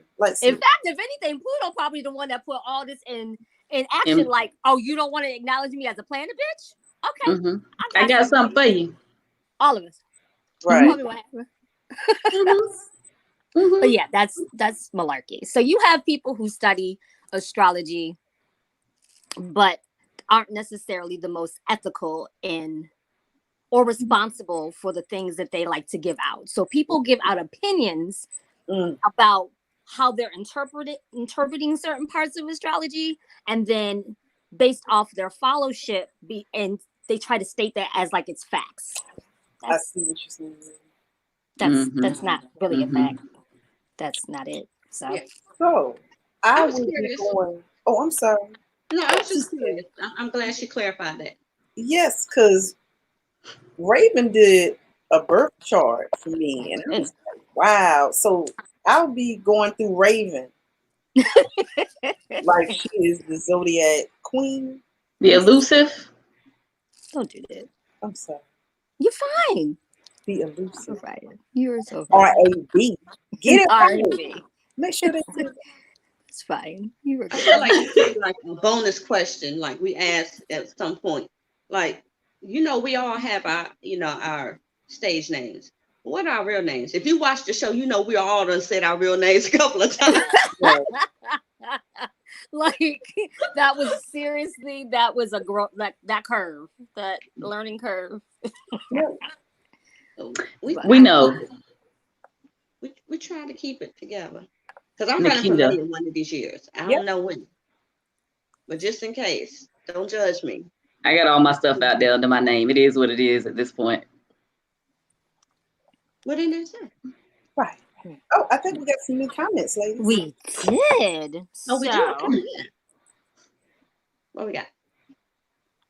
In fact, if anything, Pluto probably the one that put all this in action. Like, oh, you don't want to acknowledge me as a planet, bitch? Okay. Mm-hmm. I got something for you. All of us. Right. But yeah, that's malarkey. So you have people who study astrology, but aren't necessarily the most ethical or responsible for the things that they like to give out. So people give out opinions about how they're interpreting certain parts of astrology, and then based off their followership, and they try to state that as like it's facts. I see what you're saying. That's not really a fact. That's not it. So I was going. Oh, I'm sorry. No, I was just curious. I'm glad she clarified that. Yes, because Raven did a birth chart for me, and I was like, wow. So I'll be going through Raven like she is the zodiac queen. The elusive. Don't do that. I'm sorry. You're fine. The elusive. Right. You're so fine. RAV. Get it RAV. Make sure they do it. It's fine. You were I feel like a bonus question, like we asked at some point. Like, we all have our stage names. What are our real names? If you watch the show, we all done said our real names a couple of times. Like that was a growth, that curve, that learning curve. We know. We try to keep it together. Because I'm running for mayor one of these years. I don't know when. But just in case, don't judge me. I got all my stuff out there under my name. It is what it is at this point. What did they say? Right. Oh, I think we got some new comments, ladies. We did. Oh, we do? Yeah. What we got?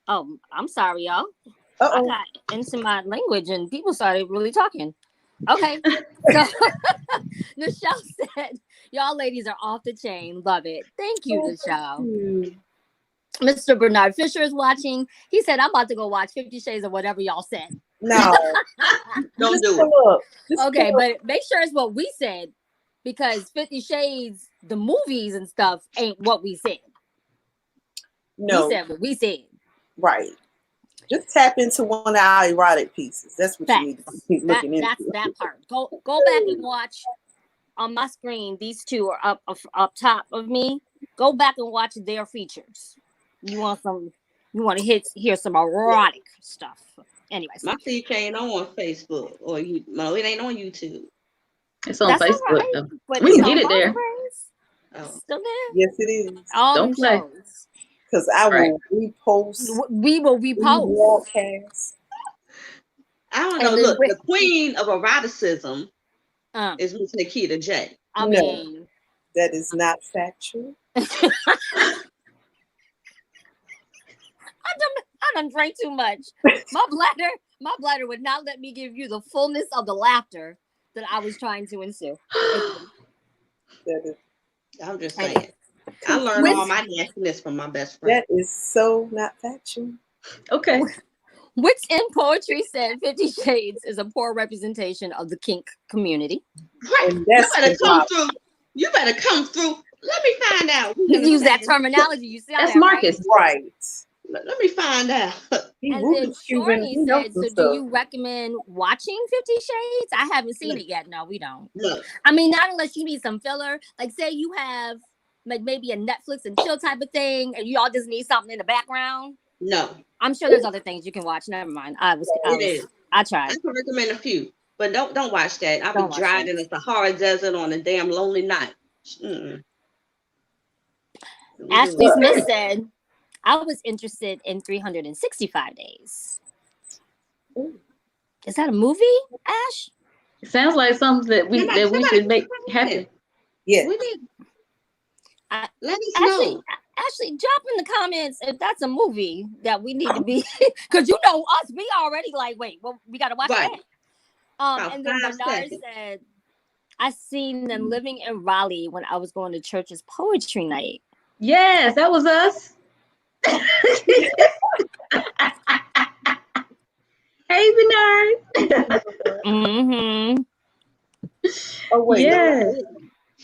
Oh, I'm sorry, y'all. Uh-oh. I got into my language and people started really talking. Okay. So Nichelle said, y'all ladies are off the chain. Love it. Thank you, Nichelle. Mr. Bernard Fisher is watching. He said, I'm about to go watch 50 Shades of whatever y'all said. No. Don't do it. Okay, but make sure it's what we said, because 50 Shades, the movies and stuff, ain't what we said. No. We said what we said. Right. Just tap into one of our erotic pieces. That's what you need to keep looking into. That's that part. Go back and watch on my screen. These two are up top of me. Go back and watch their features. You want to hear some erotic stuff. Anyways, my feed ain't on Facebook or no, it ain't on YouTube. It's on Facebook. Right, but We can get it there. Oh. Still there? Yes, it is. All Don't them play. shows. Because I will repost. We will repost. Broadcast. I don't know. Look, the queen of eroticism is Miss NakitaJay. I mean, that is not factual. I done drank too much. My bladder would not let me give you the fullness of the laughter that I was trying to ensue. I'm just saying. I learned all my nastiness from my best friend. That is so not factual. Okay. Which in poetry said 50 Shades is a poor representation of the kink community. Right. You better come through. You better come through. Let me find out. You use that terminology. You see that's Marcus. Right. Let me find out. And then Shorty said, so do you recommend watching 50 Shades? I haven't seen it yet. No, we don't. No. I mean, not unless you need some filler. Like, say you have like maybe a Netflix and chill type of thing, and you all just need something in the background. No. I'm sure there's other things you can watch. Never mind. I tried. I can recommend a few, but don't watch that. I'll be driving in the hard desert on a damn lonely night. Ashley Smith said, I was interested in 365 Days. Is that a movie, Ash? It sounds like something that we should make happen. Yeah. Let us know. Actually, drop in the comments if that's a movie that we need to be, because you know us, we already like, wait, well, we got to watch that. And then Bernard said, I seen them living in Raleigh when I was going to church's poetry night. Yes, that was us. Hey, Bernard. Mm-hmm. Oh, wait. Yeah.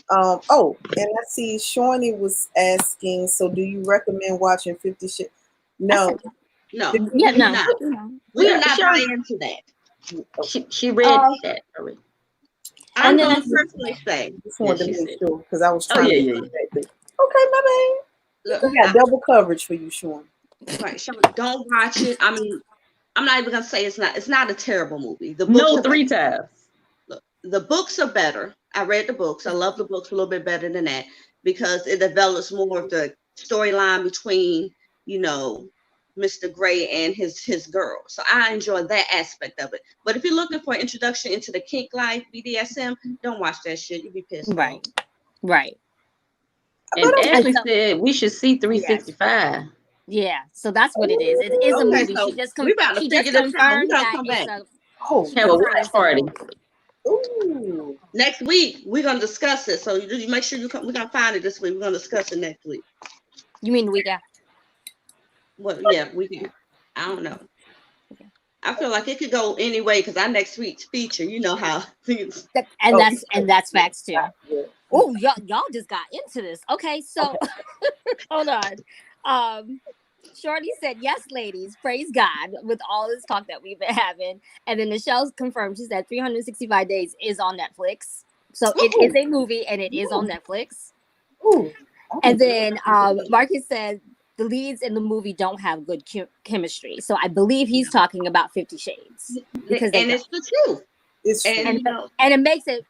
And I see Shawnee was asking, so do you recommend watching 50 Shades? No. No. Yeah, no. We are not buying into that. She read that already. I'm going to personally say. Just wanted to make sure, because I was trying to get that. Okay, my bad. Look, we got double coverage for you, Sean. Right, Sean, don't watch it. I mean, I'm not even gonna say it's not a terrible movie. The books no, 3 times. Look, the books are better. I read the books. I love the books a little bit better than that because it develops more of the storyline between, you know, Mr. Gray and his girl. So I enjoy that aspect of it. But if you're looking for an introduction into the kink life, BDSM, don't watch that shit. You'll be pissed. Right. Right. And Ashley said we should see 365. Yeah, so that's what it is. It is a movie. So she just confirmed that come back. Have a watch party. Ooh. Next week we're gonna discuss it. So you make sure you come. We're gonna find it this week. We're gonna discuss it next week. You mean the week after? Well, yeah, we can. I don't know. Okay. I feel like it could go anyway because our next week's feature, you know how things. That's facts too. Oh, y'all just got into this. Okay, so hold on. Shorty said, yes, ladies, praise God with all this talk that we've been having. And then Michelle's confirmed, she said 365 Days is on Netflix. So it is a movie and it is on Netflix. And then Marcus said the leads in the movie don't have good chemistry. So I believe he's talking about 50 Shades. And it's the truth. And it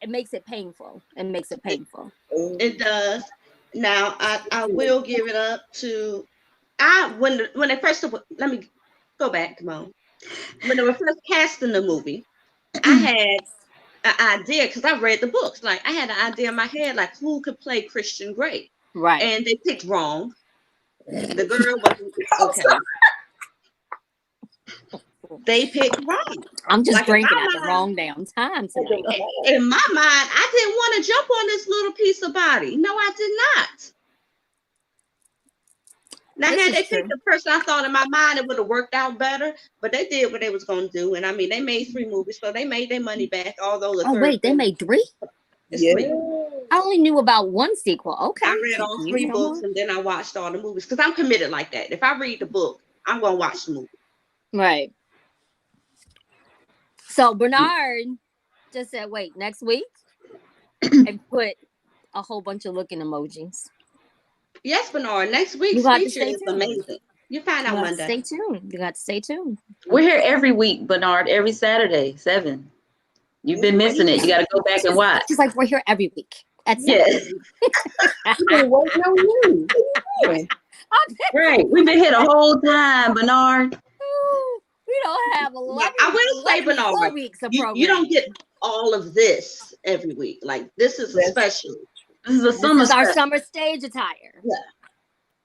makes it painful. It makes it painful. It does. Now I will give it up to when they first let me go back. Come on. When they were first casting the movie, I had an idea because I read the books. Like I had an idea in my head, like who could play Christian Grey. Right. And they picked wrong. The girl wasn't okay. They picked wrong. I'm just drinking at the wrong damn time tonight. In my mind, I didn't want to jump on this little piece of body. No, I did not. Now, had they picked the person I thought in my mind, it would have worked out better. But they did what they was going to do. And I mean, they made 3 movies, so they made their money back. Although they made 3? Yeah. 3. I only knew about 1 sequel. Okay. I read all 3 books and then I watched all the movies because I'm committed like that. If I read the book, I'm going to watch the movie. Right. So Bernard just said, wait, next week? And put a whole bunch of looking emojis. Yes, Bernard. Next week's feature is amazing. You find out Monday. Stay tuned. You got to stay tuned. We're here every week, Bernard. Every Saturday, 7. You've been missing it. You got to go back and watch. She's like, we're here every week. At 7. Yes. Waiting on you. Right. We've been here the whole time, Bernard. We don't have 11. I will say, Bernard, weeks of you don't get all of this every week. Like, this is a special. This is our summer stage attire. Yeah.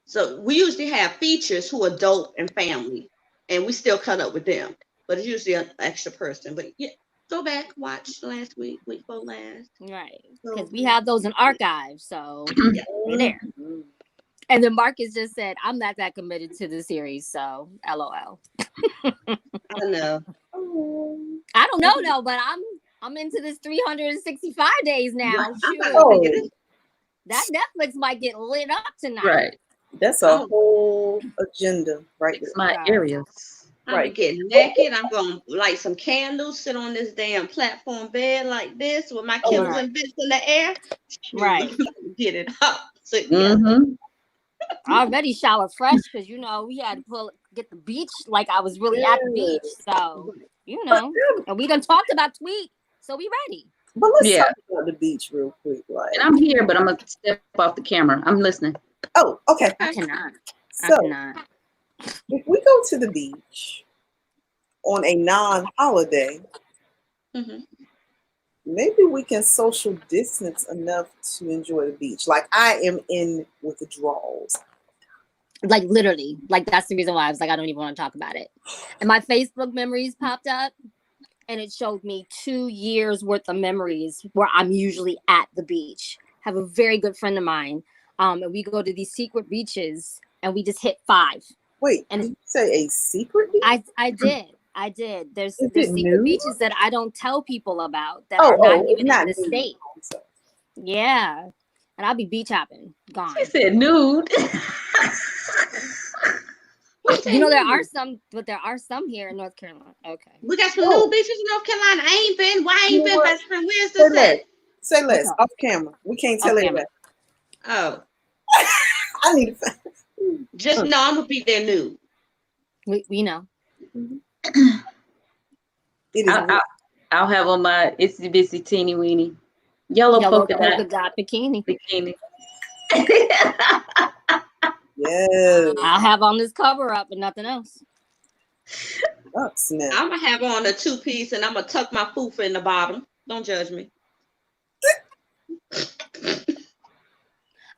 So we usually have features who are adult and family, and we still cut up with them. But it's usually an extra person. But yeah, go back, watch last week before last. Right. Because we have those in archives. So they're there. And then Marcus just said, I'm not that committed to the series. So LOL. I know. I don't know, no, but I'm into this 365 days now. That Netflix might get lit up tonight. Right. That's a whole agenda right there. My areas. I'm getting naked. I'm going to light some candles, sit on this damn platform bed like this with my Kindle and bits in the air. Right. Get it up. So, I already shower fresh because, we had to get the beach like I was really at the beach. So, and we done talked about Tweet. So we ready. But let's talk about the beach real quick. Like. And I'm here, but I'm going to step off the camera. I'm listening. Oh, okay. I cannot. If we go to the beach on a non-holiday, maybe we can social distance enough to enjoy the beach. Like, I am in withdrawals. Like, literally. Like, that's the reason why I was like, I don't even want to talk about it. And my Facebook memories popped up, and it showed me 2 years worth of memories where I'm usually at the beach. I have a very good friend of mine. And we go to these secret beaches, and we just hit 5. Wait, and you say a secret beach? I did. There's secret beaches that I don't tell people about that are not even in the state. Yeah, and I'll be beach hopping. Gone. She said nude. There are some, but there are some here in North Carolina. Okay. We got some new beaches in North Carolina. I ain't been. Why I ain't been, best friend? Where's this at? Say less. Off camera. We can't tell everybody. Oh. I need to just know I'm gonna be there nude. We know. I'll have on my itsy bitsy teeny weeny yellow polka dot bikini. Yes. I'll have on this cover up and nothing else. Oh, snap. I'm gonna have on a 2-piece and I'm gonna tuck my fufa in the bottom. Don't judge me.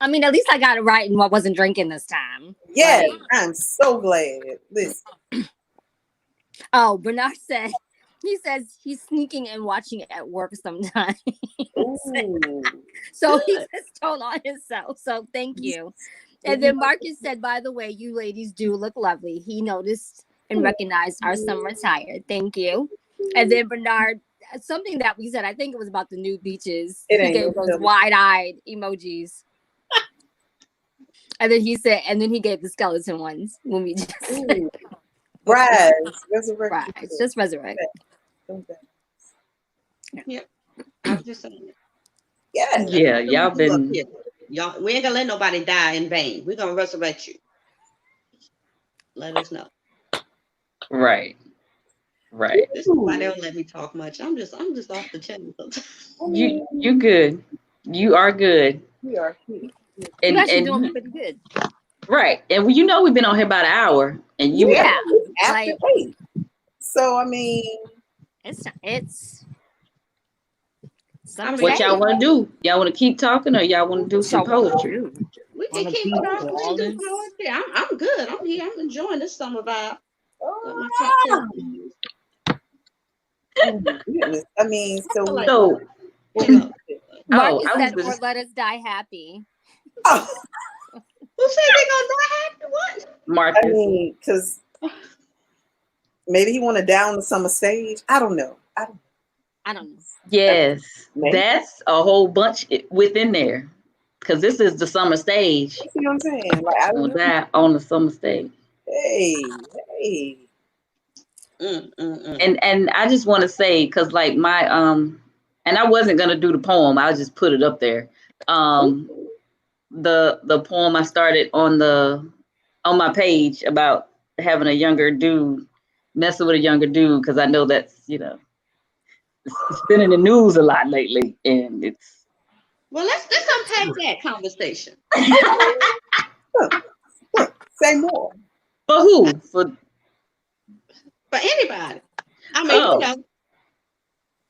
I mean, at least I got it right and I wasn't drinking this time. Yeah, I'm so glad. Listen. Oh, Bernard says he's sneaking and watching it at work sometimes. So he just told on himself. So thank you. And then Marcus said, by the way, you ladies do look lovely. He noticed and recognized our summer attire. Thank you. And then Bernard, something that we said, I think it was about the new beaches. He gave those wide-eyed emojis. And then he said, and then he gave the skeleton ones when we just Rise, resurrect. Rise, just resurrect. Yep. I was just saying. Yeah, y'all been. Y'all, we ain't gonna let nobody die in vain. We're gonna resurrect you. Let us know. Right. This is why they don't let me talk much. I'm just off the channel. You good. You are good. We are. You're actually doing pretty good. Right. And we've been on here about an hour. And after 8. So I mean, it's what y'all want to do? Y'all want to keep talking, or y'all want to do some poetry? We can keep talking and do poetry. I'm good. I'm here. I'm enjoying this summer vibe. Goodness. I mean, Marcus said, "Or let us die happy." Oh. Who said they gonna die happy? What? Marcus. I mean, because maybe he want to down the summer stage. I don't know. Yes, that's a whole bunch within there, because this is the summer stage. You know what I'm saying? Like, I don't die on the summer stage. Hey. And I just want to say, because like my and I wasn't gonna do the poem. I'll just put it up there. The poem I started on the on my page about having a younger dude, messing with a younger dude, because I know that's, it's been in the news a lot lately, and it's. Well, let's unpack that conversation. Say more. For who? For anybody. I mean,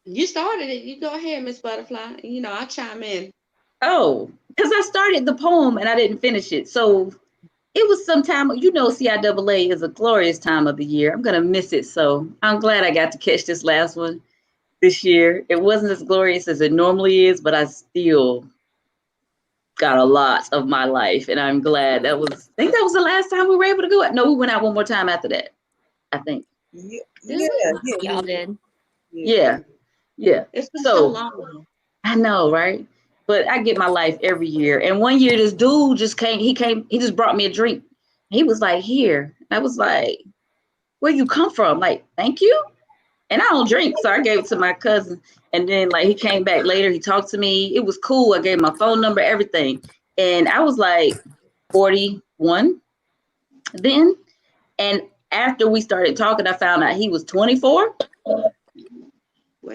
you started it. You go ahead, Miss Butterfly. I'll chime in. Oh, because I started the poem and I didn't finish it. So it was sometime, CIAA is a glorious time of the year. I'm going to miss it. So I'm glad I got to catch this last one this year. It wasn't as glorious as it normally is, but I still got a lot of my life. And I'm glad I think that was the last time we were able to go out. No, we went out one more time after that, I think. Y'all did. Yeah. It's been so long. I know, right? But I get my life every year. And one year this dude just came, he just brought me a drink. He was like, here. I was like, where you come from? Like, thank you. And I don't drink, so I gave it to my cousin. And then he came back later, he talked to me. It was cool. I gave him my phone number, everything. And I was like 41 then. And after we started talking, I found out he was 24.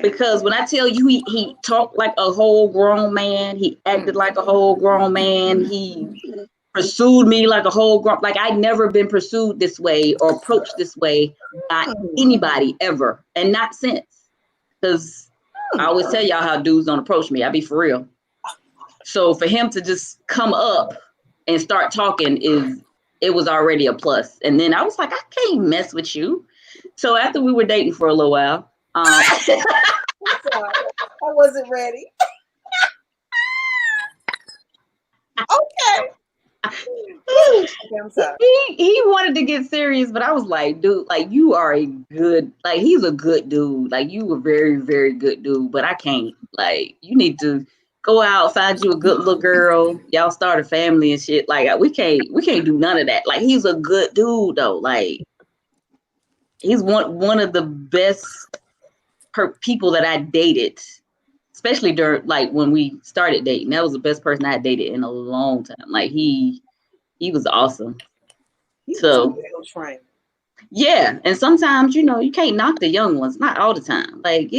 Because when I tell you he talked like a whole grown man, he acted like a whole grown man, he pursued me like a whole grown, like I'd never been pursued this way or approached this way by anybody ever, and not since. Because I always tell y'all how dudes don't approach me. I be for real. So for him to just come up and start talking it was already a plus. And then I was like, I can't mess with you. So after we were dating for a little while, I'm sorry. I wasn't ready. Okay. I'm sorry. He wanted to get serious, but I was like, dude, like you are he's a good dude. Like you a very, very good dude, but I can't. Like you need to go out, find you a good little girl. Y'all start a family and shit. Like we can't do none of that. Like he's a good dude though. Like he's one of the best people that I dated, especially during when we started dating. That was the best person I had dated in a long time. Like he was awesome. Yeah, and sometimes you can't knock the young ones. Not all the time. Like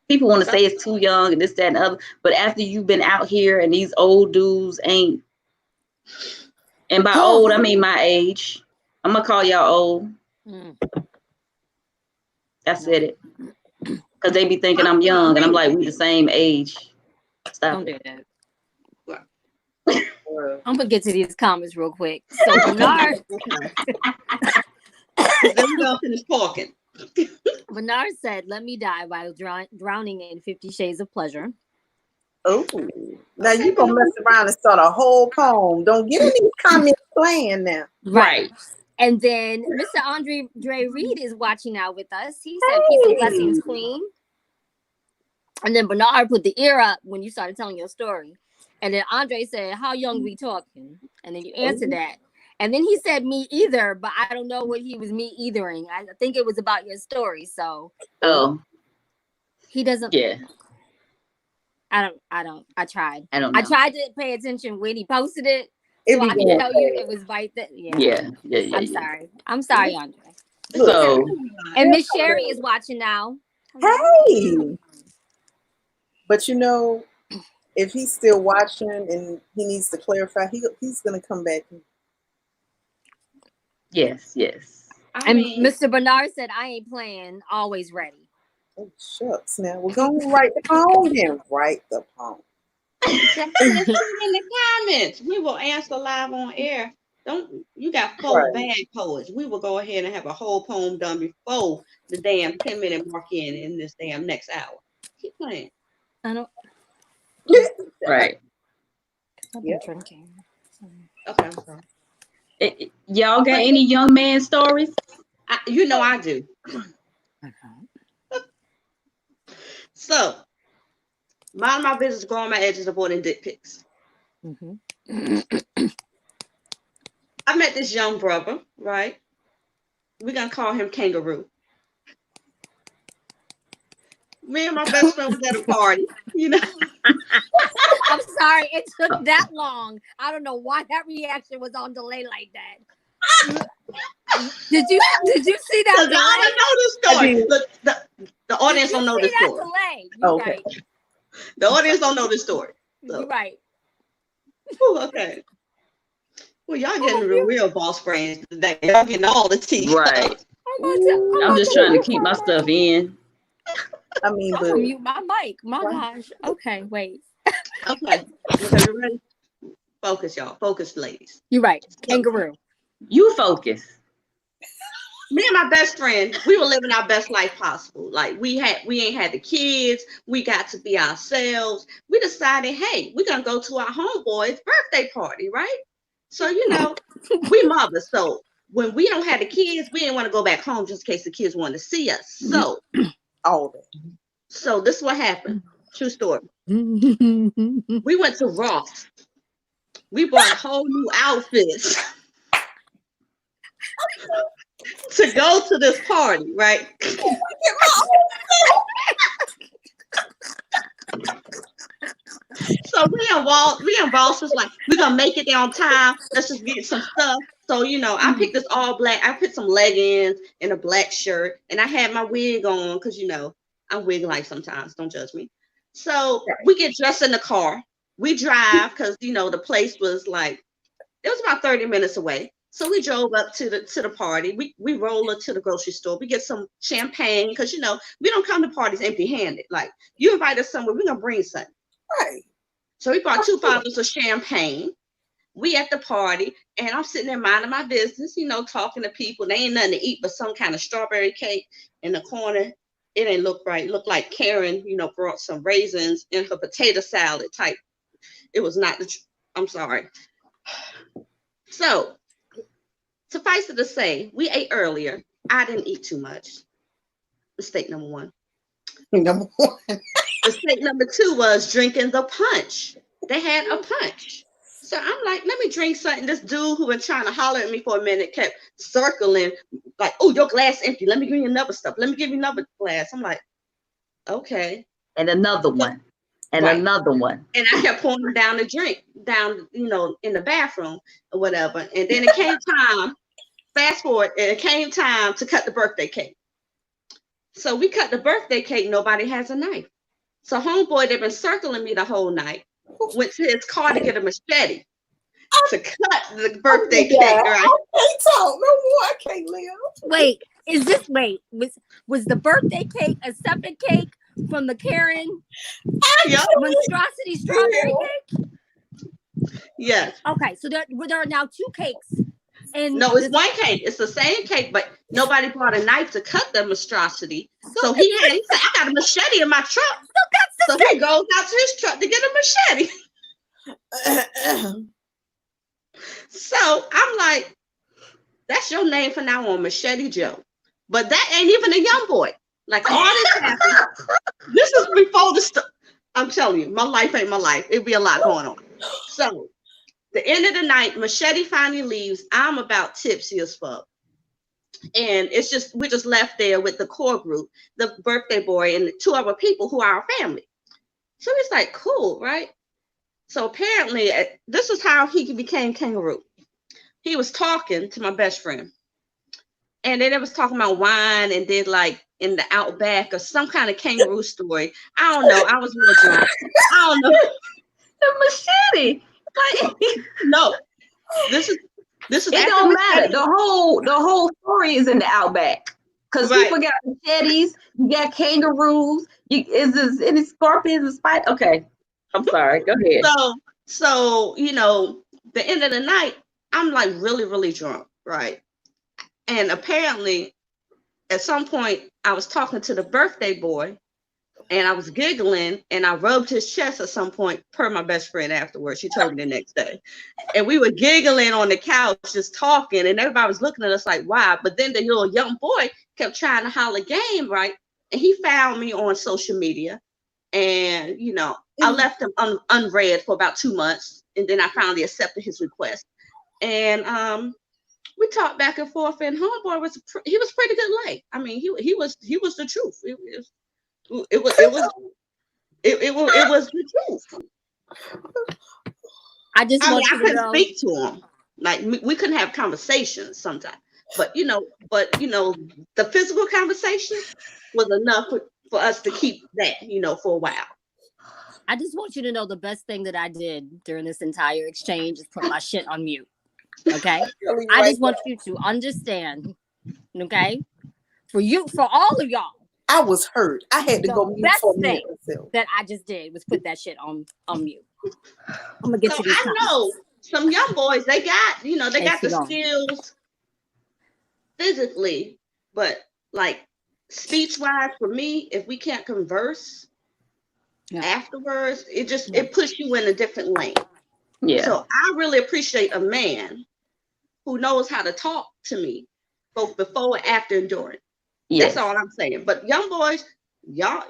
people want to say it's too young and this, that, and the other. But after you've been out here and these old dudes ain't, and by old I mean my age. I'm gonna call y'all old. I said it. Because they be thinking I'm young, and I'm like, we the same age. Stop. Don't do that. I'm gonna get to these comments real quick. So Bernard, finish talking. Bernard said, "Let me die while drowning in 50 Shades of Pleasure." Oh, now you gonna mess around and start a whole poem? Don't get any comments playing now. Right. And then Mr. Andre Reed is watching out with us. He said, "Peace and blessings, Queen." And then Bernard put the ear up when you started telling your story. And then Andre said, "How young we talking?" And then you answered that. And then he said, "Me either," but I don't know what he was me eithering. I think it was about your story. So he doesn't. Yeah. I tried. I don't know. I tried to pay attention when he posted it. So I can tell you it was right there. Yeah. I'm sorry, Andre. So and Miss Sherry is watching now. Hey. But if he's still watching and he needs to clarify, he's gonna come back. Yes. And Mr. Bernard said, "I ain't playing, always ready." Oh shucks! Now we're gonna write the poem. Then write the poem. Put it in the comments. We will answer live on air. You got 4 bad poets. We will go ahead and have a whole poem done before the damn 10-minute mark in this damn next hour. Keep playing. I don't. Right. I've been drinking. Okay, I'm sorry. Y'all got any young man stories? I do. So, mind my business, growing my edges, avoiding dick pics. I met this young brother, right? We're going to call him Kangaroo. Me and my best friend was at a party, I'm sorry, it took that long. I don't know why that reaction was on delay like that. Did you see that? Because y'all don't know the story. Look, the audience don't know the story. Delay? You're Okay. right. The audience don't know the story. So. You're right. Ooh, okay. Well, y'all getting the real boss brains today. Y'all getting all the tea. Right. I'm just trying to keep my stuff in. I mean, I'm gonna mute my mic. My gosh. Okay, wait. Okay. You ready? Focus, y'all. Focus, ladies. You're right. Kangaroo. You focus. Me and my best friend, we were living our best life possible. Like we ain't had the kids. We got to be ourselves. We decided, hey, we're gonna go to our homeboy's birthday party, right? So we mothers. So when we don't have the kids, we didn't want to go back home just in case the kids wanted to see us. So all of it. So this is what happened. True story. We went to Ross. We bought whole new outfits to go to this party, right? So we and Ross was like, we're gonna make it there on time. Let's just get some stuff. So I picked this all black. I put some leggings and a black shirt, and I had my wig on because I'm wig like sometimes. Don't judge me. So we get dressed in the car. We drive because the place was like, it was about 30 minutes away. So we drove up to the party. We roll up to the grocery store. We get some champagne because we don't come to parties empty-handed. Like you invite us somewhere, we're gonna bring something. Right. So we brought 2 bottles of champagne. We at the party, and I'm sitting there minding my business, talking to people. They ain't nothing to eat but some kind of strawberry cake in the corner. It ain't look right. It looked like Karen, brought some raisins in her potato salad type. It was not I'm sorry. So, suffice it to say, we ate earlier. I didn't eat too much. Mistake number 1. Mistake number 2 was drinking the punch. They had a punch. So I'm like, let me drink something. This dude who been trying to holler at me for a minute kept circling, like, oh, your glass empty. Let me give you another stuff. Let me give you another glass. I'm like, okay. And another one. And another one. And I kept pouring him down the drink, in the bathroom or whatever. And then it came time, fast forward, and it came time to cut the birthday cake. So we cut the birthday cake. Nobody has a knife. So homeboy, they've been circling me the whole night, went to his car to get a machete to cut the birthday cake. Right? I can't talk no more. I can't live. Was the birthday cake a separate cake from the Karen monstrosity strawberry cake? Yes. Okay, so there are now 2 cakes. And no, it's one cake. It's the same cake, but nobody brought a knife to cut the monstrosity. So he said, I got a machete in my truck. So he goes out to his truck to get a machete. So I'm like, that's your name from now on, Machete Joe. But that ain't even a young boy. Like all this happened. This is before the stuff. I'm telling you, my life ain't my life. It'd be a lot going on. So the end of the night, Machete finally leaves. I'm about tipsy as fuck. And we just left there with the core group, the birthday boy and 2 other people who are our family. So it's like, cool, right? So apparently, this is how he became Kangaroo. He was talking to my best friend. And then it was talking about wine and did like in the outback or some kind of kangaroo story. I don't know. I was real drunk. I don't know. The machete. No. This is it don't matter. The whole story is in the outback. Because people got machetes, you got kangaroos, is this any scorpions and spiders? Okay. I'm sorry. Go ahead. So the end of the night, I'm like really, really drunk, right? And apparently, at some point, I was talking to the birthday boy, and I was giggling, and I rubbed his chest at some point, per my best friend afterwards. She told me the next day. And we were giggling on the couch, just talking, and everybody was looking at us like, wow. But then the little young boy kept trying to holler game, right? And he found me on social media. And, I left him unread for about 2 months. And then I finally accepted his request. And we talked back and forth, and homeboy was pretty good light. I mean, he was the truth. It was the truth. I just want you to couldn't know. speak to him. Like we couldn't have conversations sometimes. But the physical conversation was enough for us to keep that, for a while. I just want you to know the best thing that I did during this entire exchange is put my shit on mute. Okay? I just want you to understand. Okay? For all of y'all. I was hurt. I had to go mute for a minute. That I just did was put that shit on mute. I'm gonna get to these. I know some young boys, they got the skills physically, but like speech wise, for me, if we can't converse afterwards, it puts you in a different lane. Yeah. So I really appreciate a man who knows how to talk to me both before and after and during. Yes. That's all I'm saying. But young boys, y'all.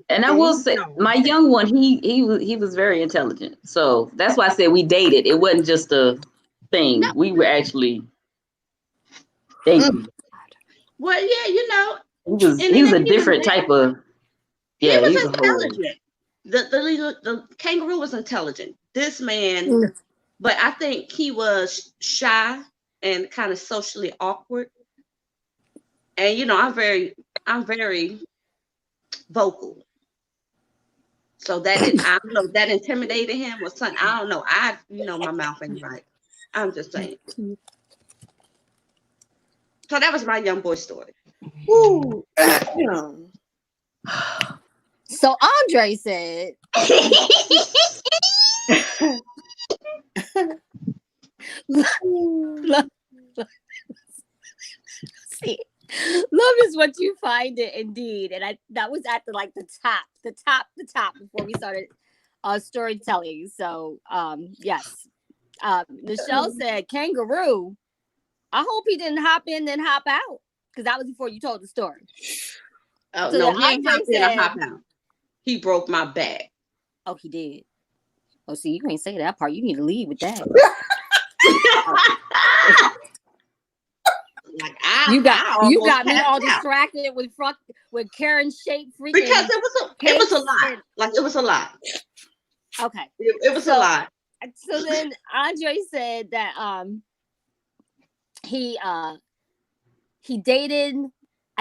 And I will say, my young one, he was very intelligent. So that's why I said we dated. It wasn't just a thing. No. We were actually dating. Well, yeah, he was a different type of. Yeah, he was intelligent. The kangaroo was intelligent. This man, but I think he was shy and kind of socially awkward. And I'm very vocal. So that I don't know, that intimidated him or something. I don't know. My mouth ain't right. I'm just saying. So that was my young boy story. Ooh. So Andre said, see, love is what you find it indeed. And that was at the top before we started storytelling. So yes. Michelle said kangaroo. I hope he didn't hop in then hop out. Because that was before you told the story. Oh so no, he ain't hop in or hop out. He broke my back. Oh, he did. Oh, see, you can't say that part. You need to lead with that. You got me all distracted with Karen shape freaking. Because it was a lot. Like it was a lot. Okay. It was a lot. So then Andre said that he dated,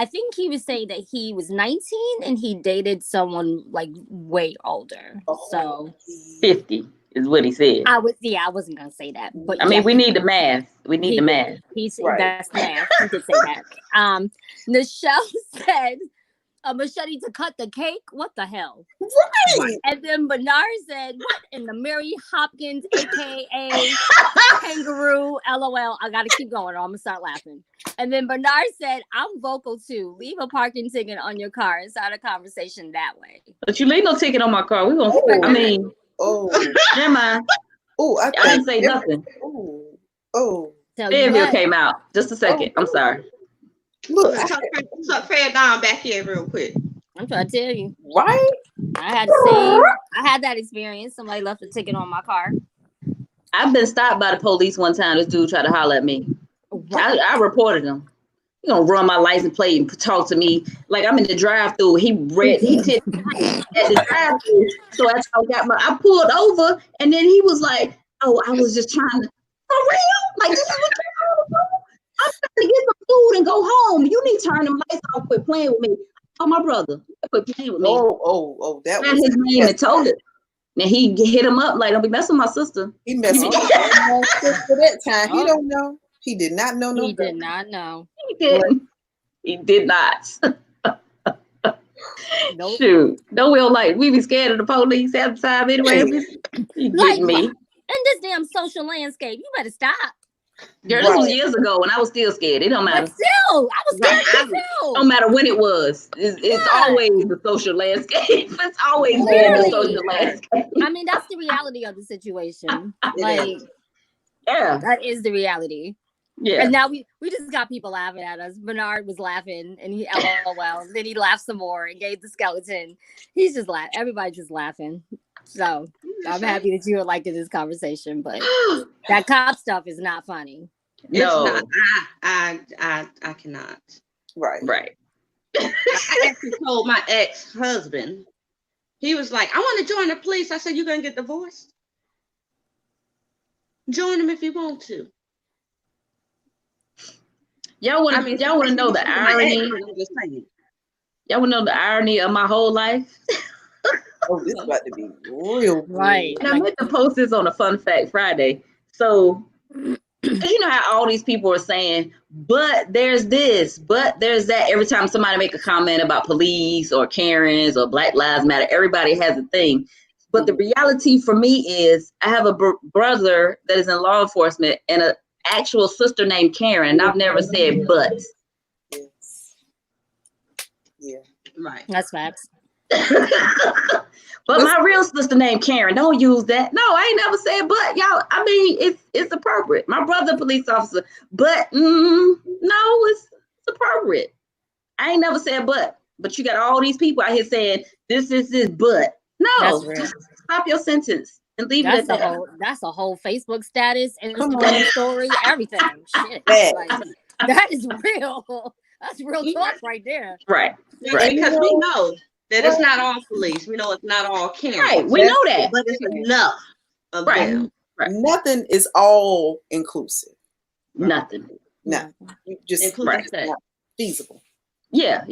I think he was saying that he was 19 and he dated someone like way older. So 50 is what he said. I wasn't gonna say that, but I mean, we need the math. That's math. He did say that. Michelle said a machete to cut the cake. What the hell? Right. And then Bernard said, "What in the Mary Hopkins, aka kangaroo? LOL." I gotta keep going, or I'm gonna start laughing. And then Bernard said, "I'm vocal too. Leave a parking ticket on your car and start a conversation that way." But you leave no ticket on my car. We gonna. I mean, never mind. I didn't say nothing. Fayetteville came out. Just a second. I'm sorry. Look, tuck Fred down back here real quick. I'm trying to tell you. Right? I had that experience. Somebody left a ticket on my car. I've been stopped by the police one time. This dude tried to holler at me. Right. I reported him. He gonna run my license plate and talk to me like I'm in the drive-through. He tipped at the drive-through. So that's how I pulled over, and then he was like, "Oh, I was just trying to." For real? Like this is what you're doing? I'm trying to get some food and go home. You need to turn them lights off. Quit playing with me. Oh, my brother, quit playing with me. That was his name and told it. And he hit him up like, "Don't be messing with my sister." He messed with my sister that time. He don't know. He did not know. He did not know. He didn't. He did not. Nope. Shoot. No, we be scared of the police at the time anyway. He get me. In this damn social landscape, you better stop. Girl, this was years ago and I was still scared. It don't matter. But still, I was scared too. No matter when it was. It's always the social landscape. It's always been the social landscape. I mean, that's the reality of the situation. That is the reality. Yeah. And now we just got people laughing at us. Bernard was laughing and he LOL. Then he laughed some more and gave the skeleton. He's just laughing. Everybody's just laughing. So I'm happy that you would like this conversation, but that cop stuff is not funny. No, it's not. I cannot. Right. I actually told my ex-husband He was like, I want to join the police. I said, you're going to get divorced? Join them if you want to. Y'all want to know the irony? Y'all want to know the irony of my whole life? Oh, this is about to be real Right. And I meant to post this on a Fun Fact Friday. So, you know how all these people are saying, but there's this, but there's that. Every time somebody make a comment about police or Karens or Black Lives Matter, everybody has a thing. But the reality for me is I have a brother that is in law enforcement and an actual sister named Karen. And I've never said but. Yes. Yeah. Right. That's facts. But my real sister named Karen, don't use that. No, I ain't never said but, y'all. I mean, it's appropriate. My brother, police officer, but no, it's appropriate. I ain't never said but you got all these people out here saying this, but no, just stop your sentence and leave it at that. That's a whole Facebook status, Instagram story, everything. Shit, like, that is real. That's real talk right there. Right. Because we know that it's not all police. We know it's not all Karen. Right. We know that. But it's enough of them. Right. Nothing is all inclusive. Nothing. No. Just not feasible. Yeah.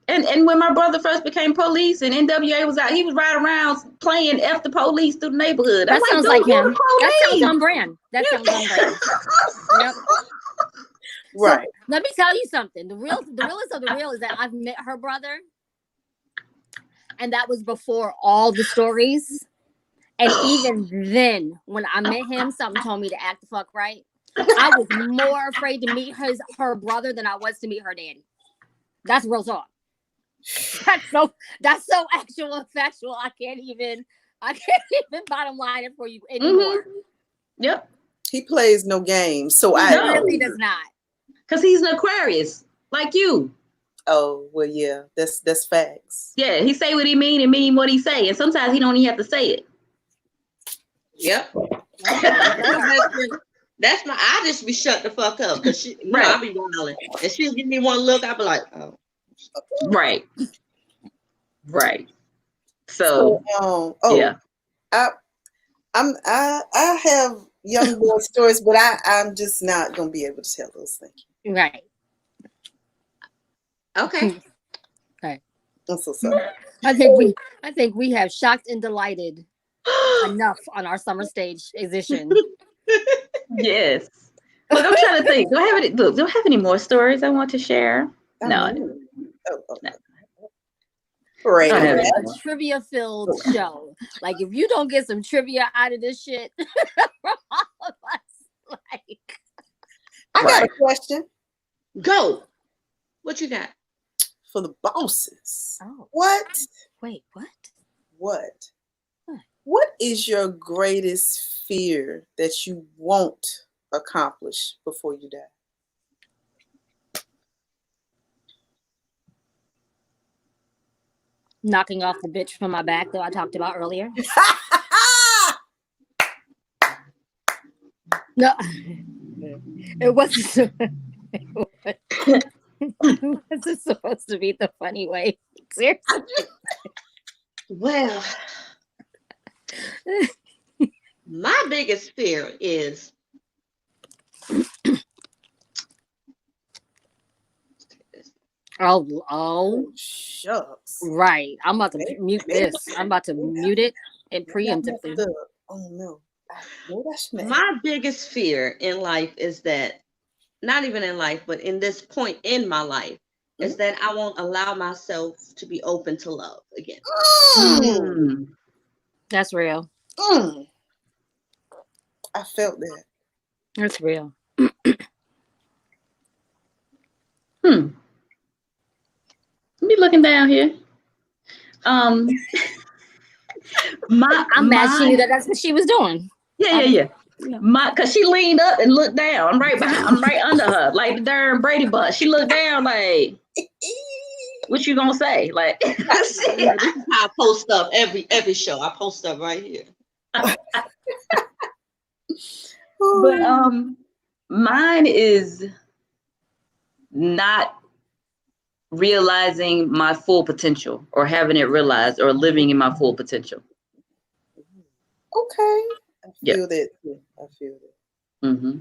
And when my brother first became police and NWA was out, he was riding around playing F the police through the neighborhood. That sounds like him. That sounds on brand. That sounds on brand. Yep. Right. So, let me tell you something. The realest of the real is that I've met her brother. And that was before all the stories. And even then, when I met him, something told me to act the fuck right. I was more afraid to meet her brother than I was to meet her daddy. That's real talk. That's so actual factual. I can't even bottom line it for you anymore. Mm-hmm. Yep. He plays no games. So he really does not. Because he's an Aquarius, like you. Oh, well, yeah, that's facts. Yeah, he say what he mean and mean what he say. And sometimes he don't even have to say it. Yep. That's my, I just be shut the fuck up. Because she, I be wilding. And she'll give me one look, I'll be like, oh. Right. So yeah. I have young boy stories, but I'm just not gonna be able to tell those things. Right. Okay. Right. I'm so sorry. I think we have shocked and delighted enough on our summer stage edition. Yes. Look, I'm trying to think. Do I have any more stories I want to share? No. No. Right. A trivia-filled show. Like, if you don't get some trivia out of this shit from all of us, like, I got a question. Go. What you got? For the bosses. Oh. What? Wait, what? What? Huh. What is your greatest fear that you won't accomplish before you die? Knocking off the bitch from my back that I talked about earlier. No, it wasn't. It wasn't supposed to be the funny way. Seriously. Well, my biggest fear is Oh, shucks. Right. I'm about to mute this. I'm about to mute it and preemptively. Oh no. My biggest fear in life is that, not even in life, but in this point in my life, is that I won't allow myself to be open to love again. That's real. I felt that. That's real. Me looking down here. I'm matching you that's what she was doing. Yeah. Cause she leaned up and looked down. I'm right under her, like the darn Brady Bunch. She looked down like, what you gonna say? Like, this is how I post stuff every show. I post stuff right here. But mine is not realizing my full potential, or having it realized, or living in my full potential. Okay. I feel that. I feel that. Mm-hmm.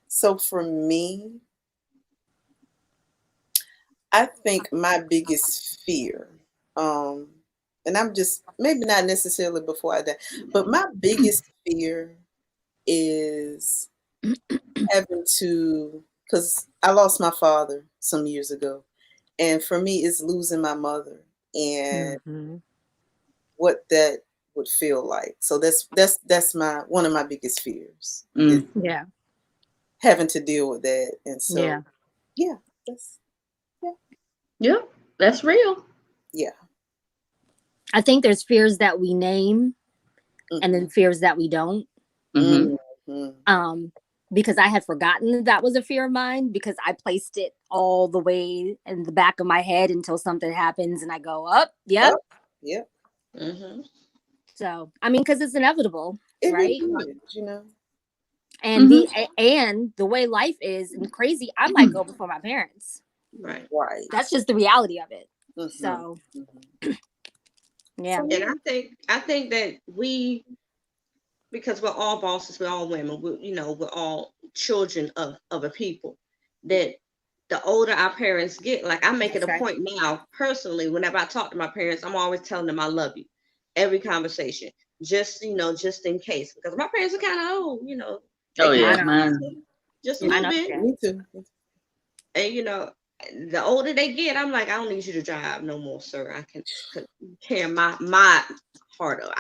So for me, I think my biggest fear, and I'm just maybe not necessarily before I die, but my biggest fear is having to, because I lost my father some years ago, and for me, it's losing my mother and what that would feel like. So that's one of my biggest fears. Is having to deal with that, and so that's real. Yeah. I think there's fears that we name, and then fears that we don't. Because I had forgotten that was a fear of mine, because I placed it all the way in the back of my head until something happens and I go up. Yep. So, I mean, because it's inevitable, right? And the way life is and crazy, I might go before my parents. Right. That's just the reality of it. So, yeah. And I think that because we're all bosses, we're all women, we're all children of a people, that the older our parents get, like I make it a point now, personally, whenever I talk to my parents, I'm always telling them I love you. Every conversation, just in case, because my parents are kind of old, Oh yeah, just a little bit. Me too. And the older they get, I'm like, I don't need you to drive no more, sir. I can tear my heart up.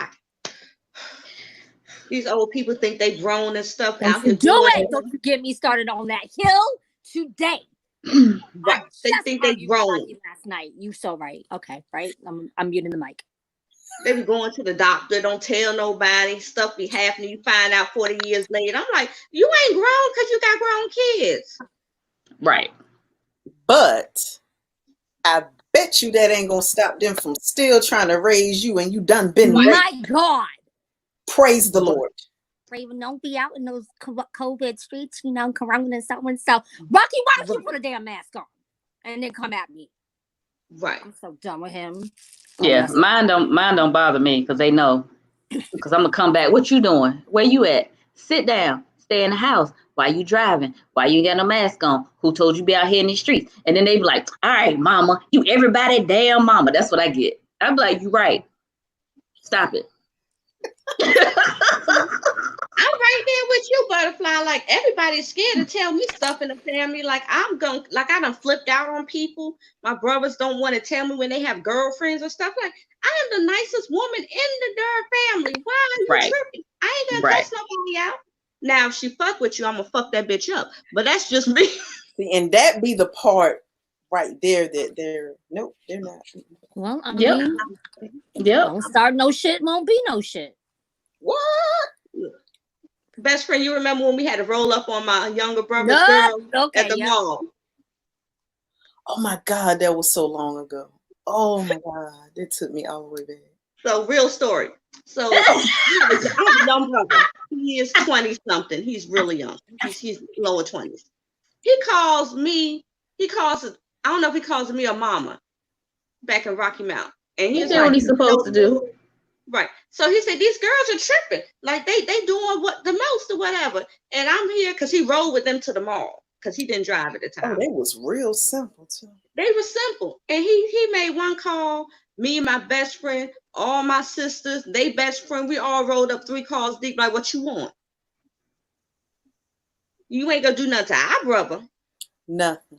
These old people think they grown and stuff. Don't you get me started on that hill today. Right. They think they grown. Last night. You so right. Okay, right. I'm muting the mic. They be going to the doctor, don't tell nobody, stuff be happening. You find out 40 years later. I'm like, you ain't grown because you got grown kids. Right. But I bet you that ain't gonna stop them from still trying to raise you, and you done been raised. My God. Praise the Lord. Raven, don't be out in those COVID streets, corona and so and so. Rocky, why don't you put a damn mask on and then come at me? Right. I'm so done with him. Yeah, mine don't bother me, because they know. Because I'm gonna come back. What you doing? Where you at? Sit down. Stay in the house. Why you driving? Why you ain't got no mask on? Who told you be out here in these streets? And then they be like, all right, mama, you everybody damn mama. That's what I get. I'm like, you right. Stop it. I'm right there with you, Butterfly. Like, everybody's scared to tell me stuff in the family. Like, I done flipped out on people. My brothers don't want to tell me when they have girlfriends or stuff. Like, I am the nicest woman in the darn family. Why are you tripping? I ain't gonna cuss nobody out. Now, if she fuck with you, I'm gonna fuck that bitch up. But that's just me. See, and that be the part right there that they're not. Well, I mean, don't start no shit, won't be no shit. What? Best friend, you remember when we had to roll up on my younger brother's girl at the mall? Oh my God, that was so long ago. Oh my God, that took me all the way back. So, real story. So, I have a young brother. He is 20 something. He's really young. He's lower 20s. He calls me. I don't know if he calls me or mama back in Rocky Mount. And he's what he's supposed to do. Right. So he said, these girls are tripping. Like, they doing what the most or whatever. And I'm here because he rode with them to the mall, because he didn't drive at the time. Oh, they was real simple too. They were simple. And he made one call. Me and my best friend, all my sisters, they best friend, we all rolled up 3 cars deep. Like, what you want? You ain't gonna do nothing to our brother. Nothing.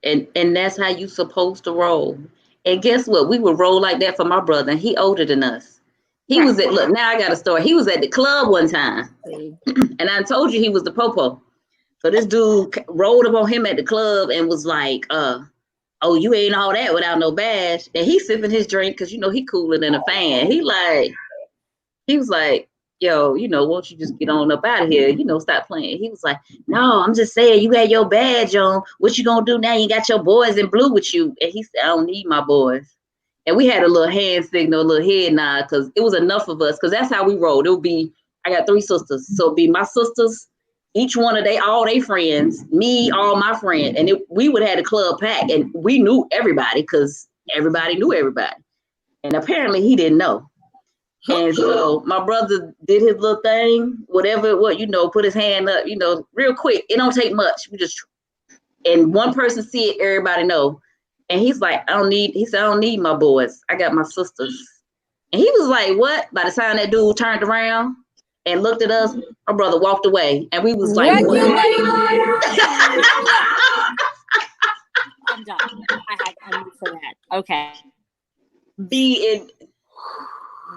And that's how you supposed to roll. And guess what? We would roll like that for my brother, and he older than us. He was at, look, now I got a story. He was at the club one time, and I told you he was the popo. So this dude rolled up on him at the club and was like, oh, you ain't all that without no badge. And he's sipping his drink because, he cooler than a fan. He was like, yo, won't you just get on up out of here? Stop playing. He was like, no, I'm just saying, you had your badge on. What you gonna do now? You got your boys in blue with you. And he said, I don't need my boys. And we had a little hand signal, a little head nod, because it was enough of us, because that's how we rolled. It would be, I got 3 sisters. So it'd be my sisters, each one of all their friends, me, all my friends, and we would have a club pack, and we knew everybody because everybody knew everybody. And apparently he didn't know. And so my brother did his little thing, whatever it was, put his hand up, real quick. It don't take much. And one person see it, everybody know. And he's like, I don't need my boys. I got my sisters. And he was like, what? By the time that dude turned around and looked at us, my brother walked away. And we was like, what? I'm done. I need for that. Okay.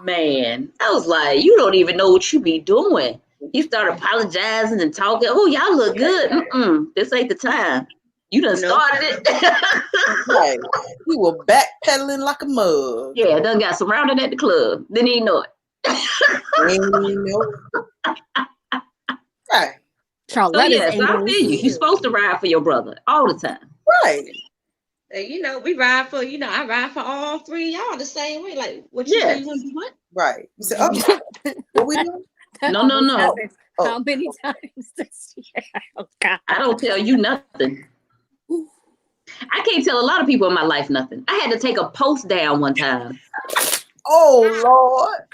Man, I was like, you don't even know what you be doing. He started apologizing and talking. Oh, y'all look good. This ain't the time. You done started it. Right. We were backpedaling like a mug. Yeah, done got surrounded at the club. Didn't even know it. Didn't even know it. Right. Charlotte, so yes, I feel you. You're supposed to ride for your brother all the time. Right. We ride for, I ride for all three. Y'all the same way. Like, what you say you want to do what? Right. You said, oh, what we doing? No. How many times this year? Oh, God. I don't tell you nothing. I can't tell a lot of people in my life nothing. I had to take a post down one time. Oh, Lord.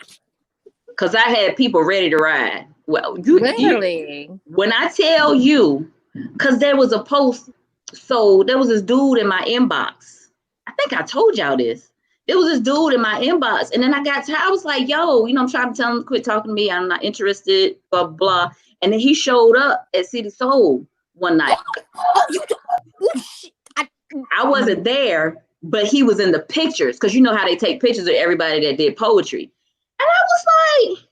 Because I had people ready to ride. Well, Really? When I tell you, because there was a post, so there was this dude in my inbox. I think I told y'all this. There was this dude in my inbox, and then I got tired. I was like, yo, I'm trying to tell him, quit talking to me. I'm not interested, blah, blah. And then he showed up at City Soul one night. I wasn't there, but he was in the pictures, because you know how they take pictures of everybody that did poetry. And I was like,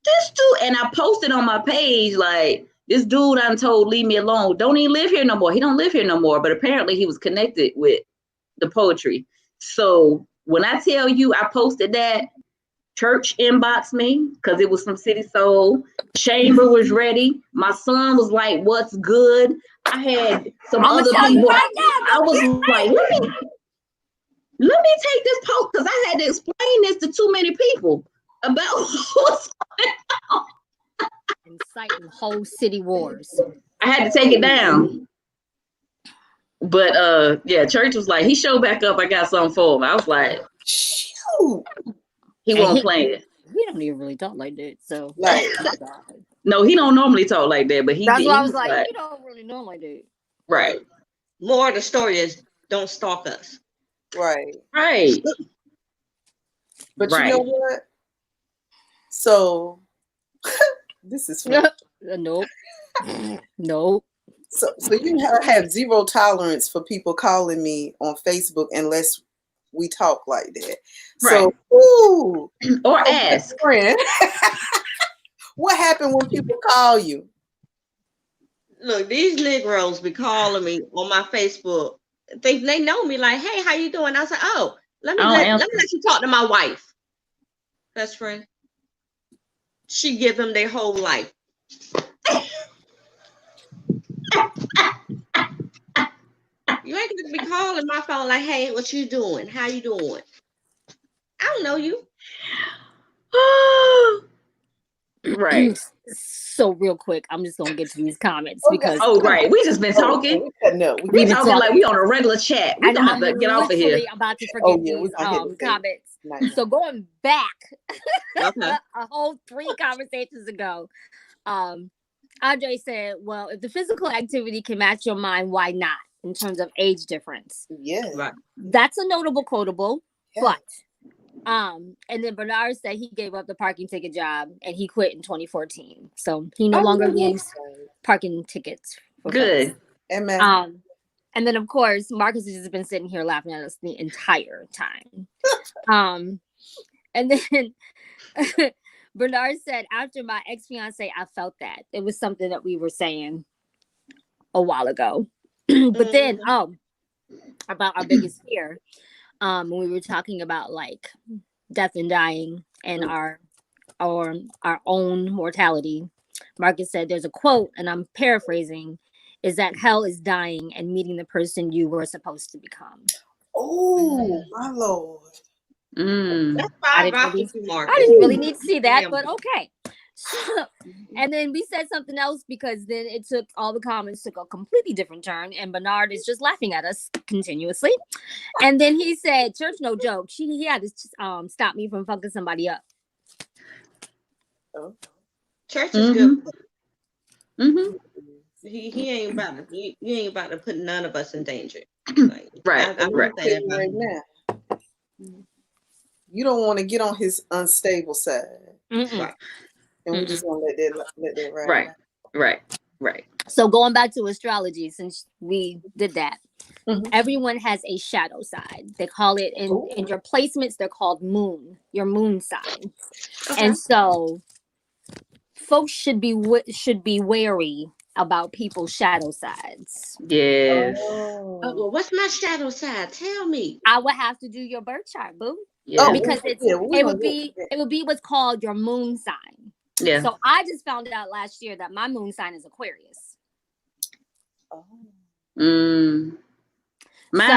this dude, and I posted on my page, like, this dude I'm told, leave me alone. Don't even live here no more. He don't live here no more. But apparently he was connected with the poetry. So when I tell you I posted that, church inboxed me because it was from City Soul. Chamber was ready. My son was like, what's good? I had some other people. I was like, let me take this post, because I had to explain this to too many people about what's going on. Inciting whole city wars. I had to take it down. But church was like, he showed back up, I got something for him. I was like, shoot. He won't play it. He don't even really talk like that. So no, he don't normally talk like that, but that's why I was like, he don't really know like that. Right. More of the story is, don't stalk us. Right. But you know what? So this is fun. Nope. So you have zero tolerance for people calling me on Facebook unless we talk like that. Right. So, or ask. Friend, what happened when people call you? Look, these Negroes be calling me on my Facebook. They know me, like, hey, how you doing? I was like, oh, let me let you talk to my wife. Best friend. She give them their whole life. You ain't gonna be calling my phone like, hey, what you doing? How you doing? I don't know you. Right. So real quick, I'm just gonna get to these comments because we just been talking. We talking like we on a regular chat. We don't have to get off of here. About to forget these comments. Nice. So going back a whole 3 conversations ago, Andre said, well, if the physical activity can match your mind, why not? In terms of age difference. Yeah. Right. That's a notable quotable, but and then Bernard said he gave up the parking ticket job and he quit in 2014. So he no longer gives parking tickets. Good. Amen. And then of course Marcus has just been sitting here laughing at us the entire time. And then Bernard said, after my ex-fiance, I felt that. It was something that we were saying a while ago. But then about our biggest fear, when we were talking about like death and dying and our own mortality, Marcus said there's a quote, and I'm paraphrasing, is that hell is dying and meeting the person you were supposed to become. Oh my Lord. That's 5 I didn't really need to see that, but okay. And then we said something else because then all the comments took a completely different turn, and Bernard is just laughing at us continuously. And then he said, "Church, no joke. He had to stop me from fucking somebody up." Church is good. He ain't about to. You ain't about to put none of us in danger. Like, right. Right now. You don't want to get on his unstable side. Right. And we just want to let that ride. Right. So going back to astrology, since we did that, everyone has a shadow side. They call it in your placements. They're called your moon sign. Okay. And so, folks should be wary about people's shadow sides. Yes. Well, what's my shadow side? Tell me. I would have to do your birth chart, boo. Yeah. Because it would be what's called your moon sign. Yeah. So I just found out last year that my moon sign is Aquarius. Mine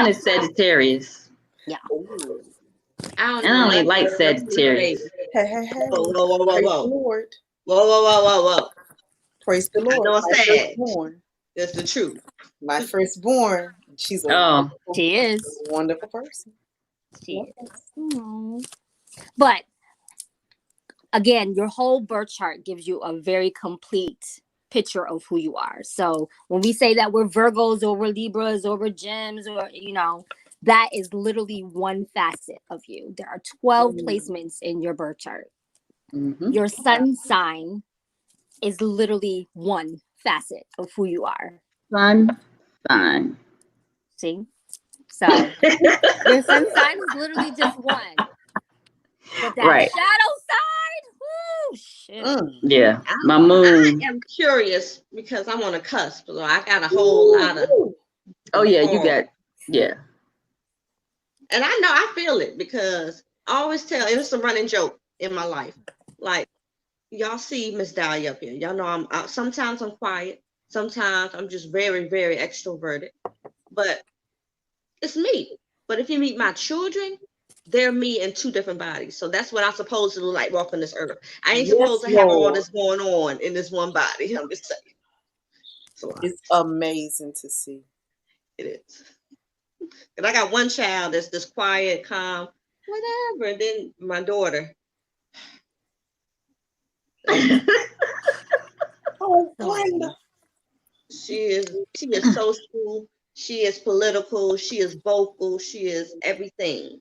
is Sagittarius. Yeah. I only like Sagittarius. Hey. Whoa. Praise the Lord. I know it's sad. That's the truth. My firstborn. She's she is a wonderful person. She is. But again, your whole birth chart gives you a very complete picture of who you are. So when we say that we're Virgos or we're Libras or we're Gems or, that is literally one facet of you. There are 12 placements in your birth chart. Your sun sign is literally one facet of who you are. Sun sign. See? So your sun sign is literally just one. But that shadow side, whoo, shit. Yeah, my moon. I am curious because I'm on a cusp, so I got a whole lot of. Oh yeah, you got And I know I feel it because I always tell, and it's a running joke in my life. Like, y'all see Miss Dahlia up here. Y'all know sometimes I'm quiet. Sometimes I'm just very, very extroverted. But it's me. But if you meet my children, they're me in two different bodies. So that's what I'm supposed to look like walking this earth. I ain't supposed to have all this going on in this one body. I'm just saying. So it's amazing to see. It is. And I got one child that's just quiet, calm, whatever. And then my daughter. She is social. She is political. She is vocal. She is everything.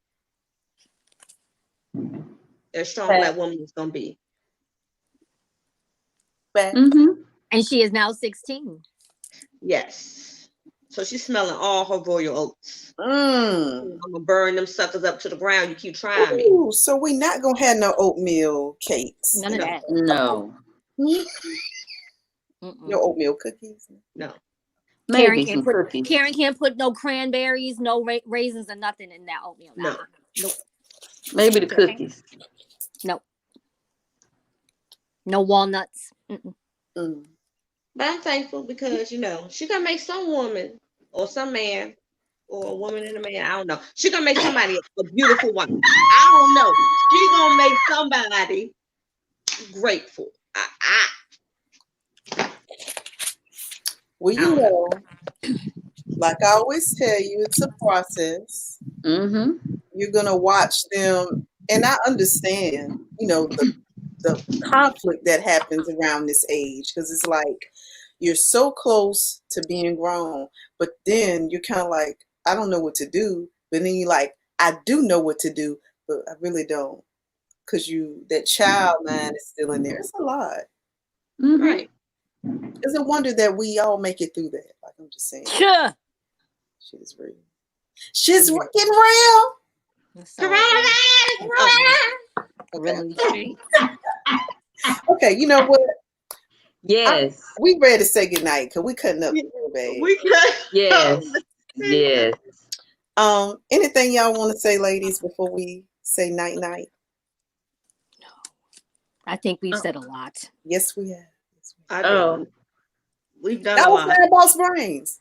A strong Black woman is gonna be. And she is now 16. Yes. So she's smelling all her royal oats. I'm gonna burn them suckers up to the ground. You keep trying me. So we not gonna have no oatmeal cakes. None of that. No. No oatmeal cookies. No. Maybe Karen can't put no cranberries, no raisins, or nothing in that oatmeal. No. Nope. Maybe the cookies. Nope. No walnuts. But I'm thankful because, she's going to make some woman or some man or a woman and a man, I don't know. She's going to make somebody a beautiful woman. I don't know. She's going to make somebody grateful. Well, like I always tell you, it's a process. You're going to watch them. And I understand, the conflict that happens around this age, because it's like you're so close to being grown, but then you're kind of like, I don't know what to do. But then you're like, I do know what to do, but I really don't, because that child mind is still in there. It's a lot. Right. It's a wonder that we all make it through that. Like I'm just saying. Sure. She's real. She's getting real. Okay, you know what? Yes. We ready to say goodnight because we cutting up real bad. We could. Yes. Yes. Anything y'all want to say, ladies, before we say night? No. I think we've said a lot. Yes, we have. We've done that a was lot. Bossbrains.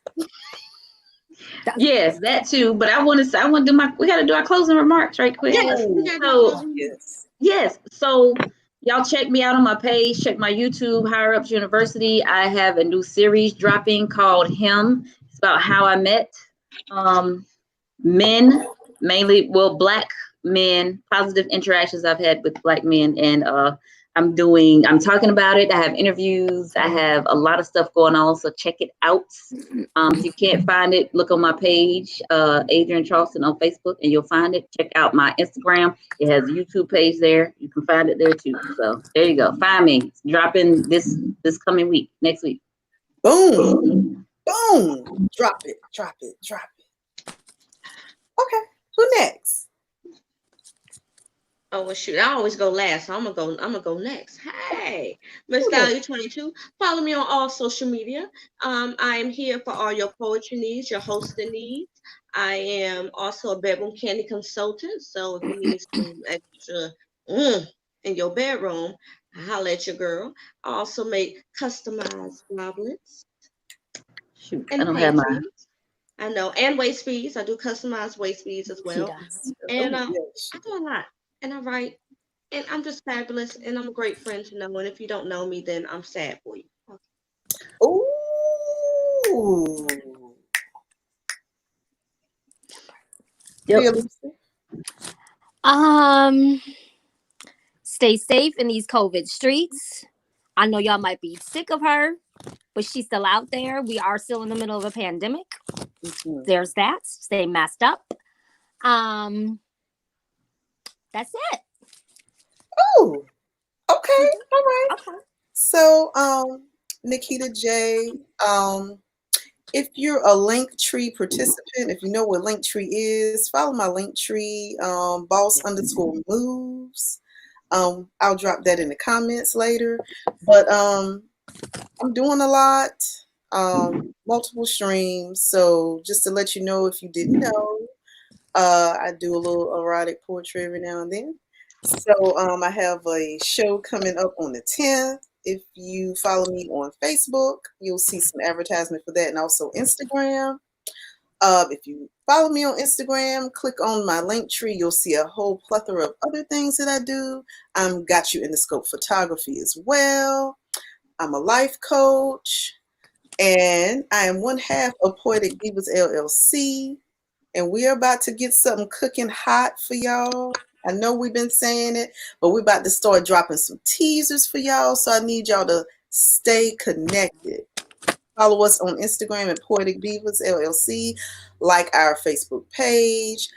Yes, that too. But I want to do we got to do our closing remarks right quick. Yes. Yes. So y'all check me out on my page. Check my YouTube, Higher Ups University. I have a new series dropping called Him. It's about how I met men, mainly, well, Black men, positive interactions I've had with Black men. And I'm talking about it. I have interviews. I have a lot of stuff going on. So check it out. If you can't find it, look on my page, Adrienne Charleston on Facebook, and you'll find it. Check out my Instagram. It has a YouTube page there. You can find it there too. So there you go. Find me. It's dropping this coming week, next week. Boom. Boom. Drop it. Drop it. Drop it. Okay. Who next? Oh well, shoot! I always go last, so I'm gonna go next. Hey, Miss Value 22. Follow me on all social media. I am here for all your poetry needs, your hosting needs. I am also a bedroom candy consultant. So if you need some extra in your bedroom, holla at your girl. I also make customized goblets. Shoot, and I don't have mine. I know, and waist beads. I do customized waist beads as well. And I do a lot. And I write, and I'm just fabulous, and I'm a great friend to know. And if you don't know me, then I'm sad for you. Okay. Ooh. Yep. Stay safe in these COVID streets. I know y'all might be sick of her, but she's still out there. We are still in the middle of a pandemic. Mm-hmm. There's that. Stay masked up. That's it. Oh, okay. All right. Okay. So, NakitaJay, if you're a Linktree participant, if you know what Linktree is, follow my Linktree, boss_moves. I'll drop that in the comments later. But I'm doing a lot, multiple streams. So just to let you know, if you didn't know, I do a little erotic poetry every now and then. So I have a show coming up on the 10th. If you follow me on Facebook, you'll see some advertisement for that, and also Instagram. If you follow me on Instagram, click on my Linktree, you'll see a whole plethora of other things that I do. I'm got you in the scope photography as well. I'm a life coach, and I am one half of Poetic Divas LLC. And we're about to get something cooking hot for y'all. I know we've been saying it, but we're about to start dropping some teasers for y'all. So I need y'all to stay connected. Follow us on Instagram at Poetic Divas LLC. Like our Facebook page.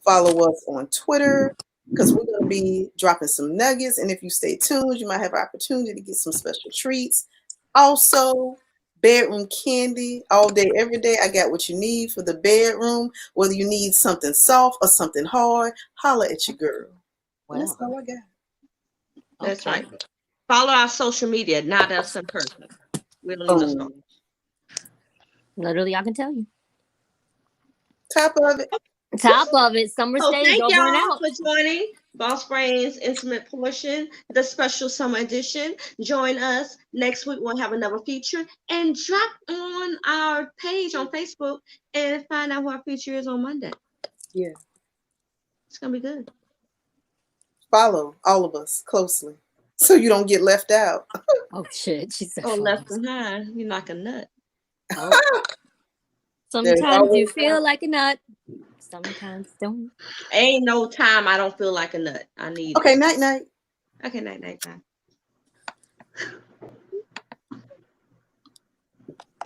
Follow us on Twitter, because we're going to be dropping some nuggets. And if you stay tuned, you might have an opportunity to get some special treats. Also, bedroom candy all day, every day. I got what you need for the bedroom. Whether you need something soft or something hard, holla at your girl. Wow. That's all I got. That's right. Follow our social media, not us in person. We don't need us. Literally, I can tell you. Top of it. Top of it. Summer stage. Thank y'all for joining Bossbrains Intimate Portion, the special summer edition. Join us next week. We'll have another feature, and drop on our page on Facebook and find out what our feature is on Monday. Yeah, it's gonna be good. Follow all of us closely so you don't get left out. Oh shit! She said, left behind. You're like a nut. Oh. Sometimes you feel like a nut. Sometimes don't. Ain't no time I don't feel like a nut. I need. Okay, night. Okay, night time.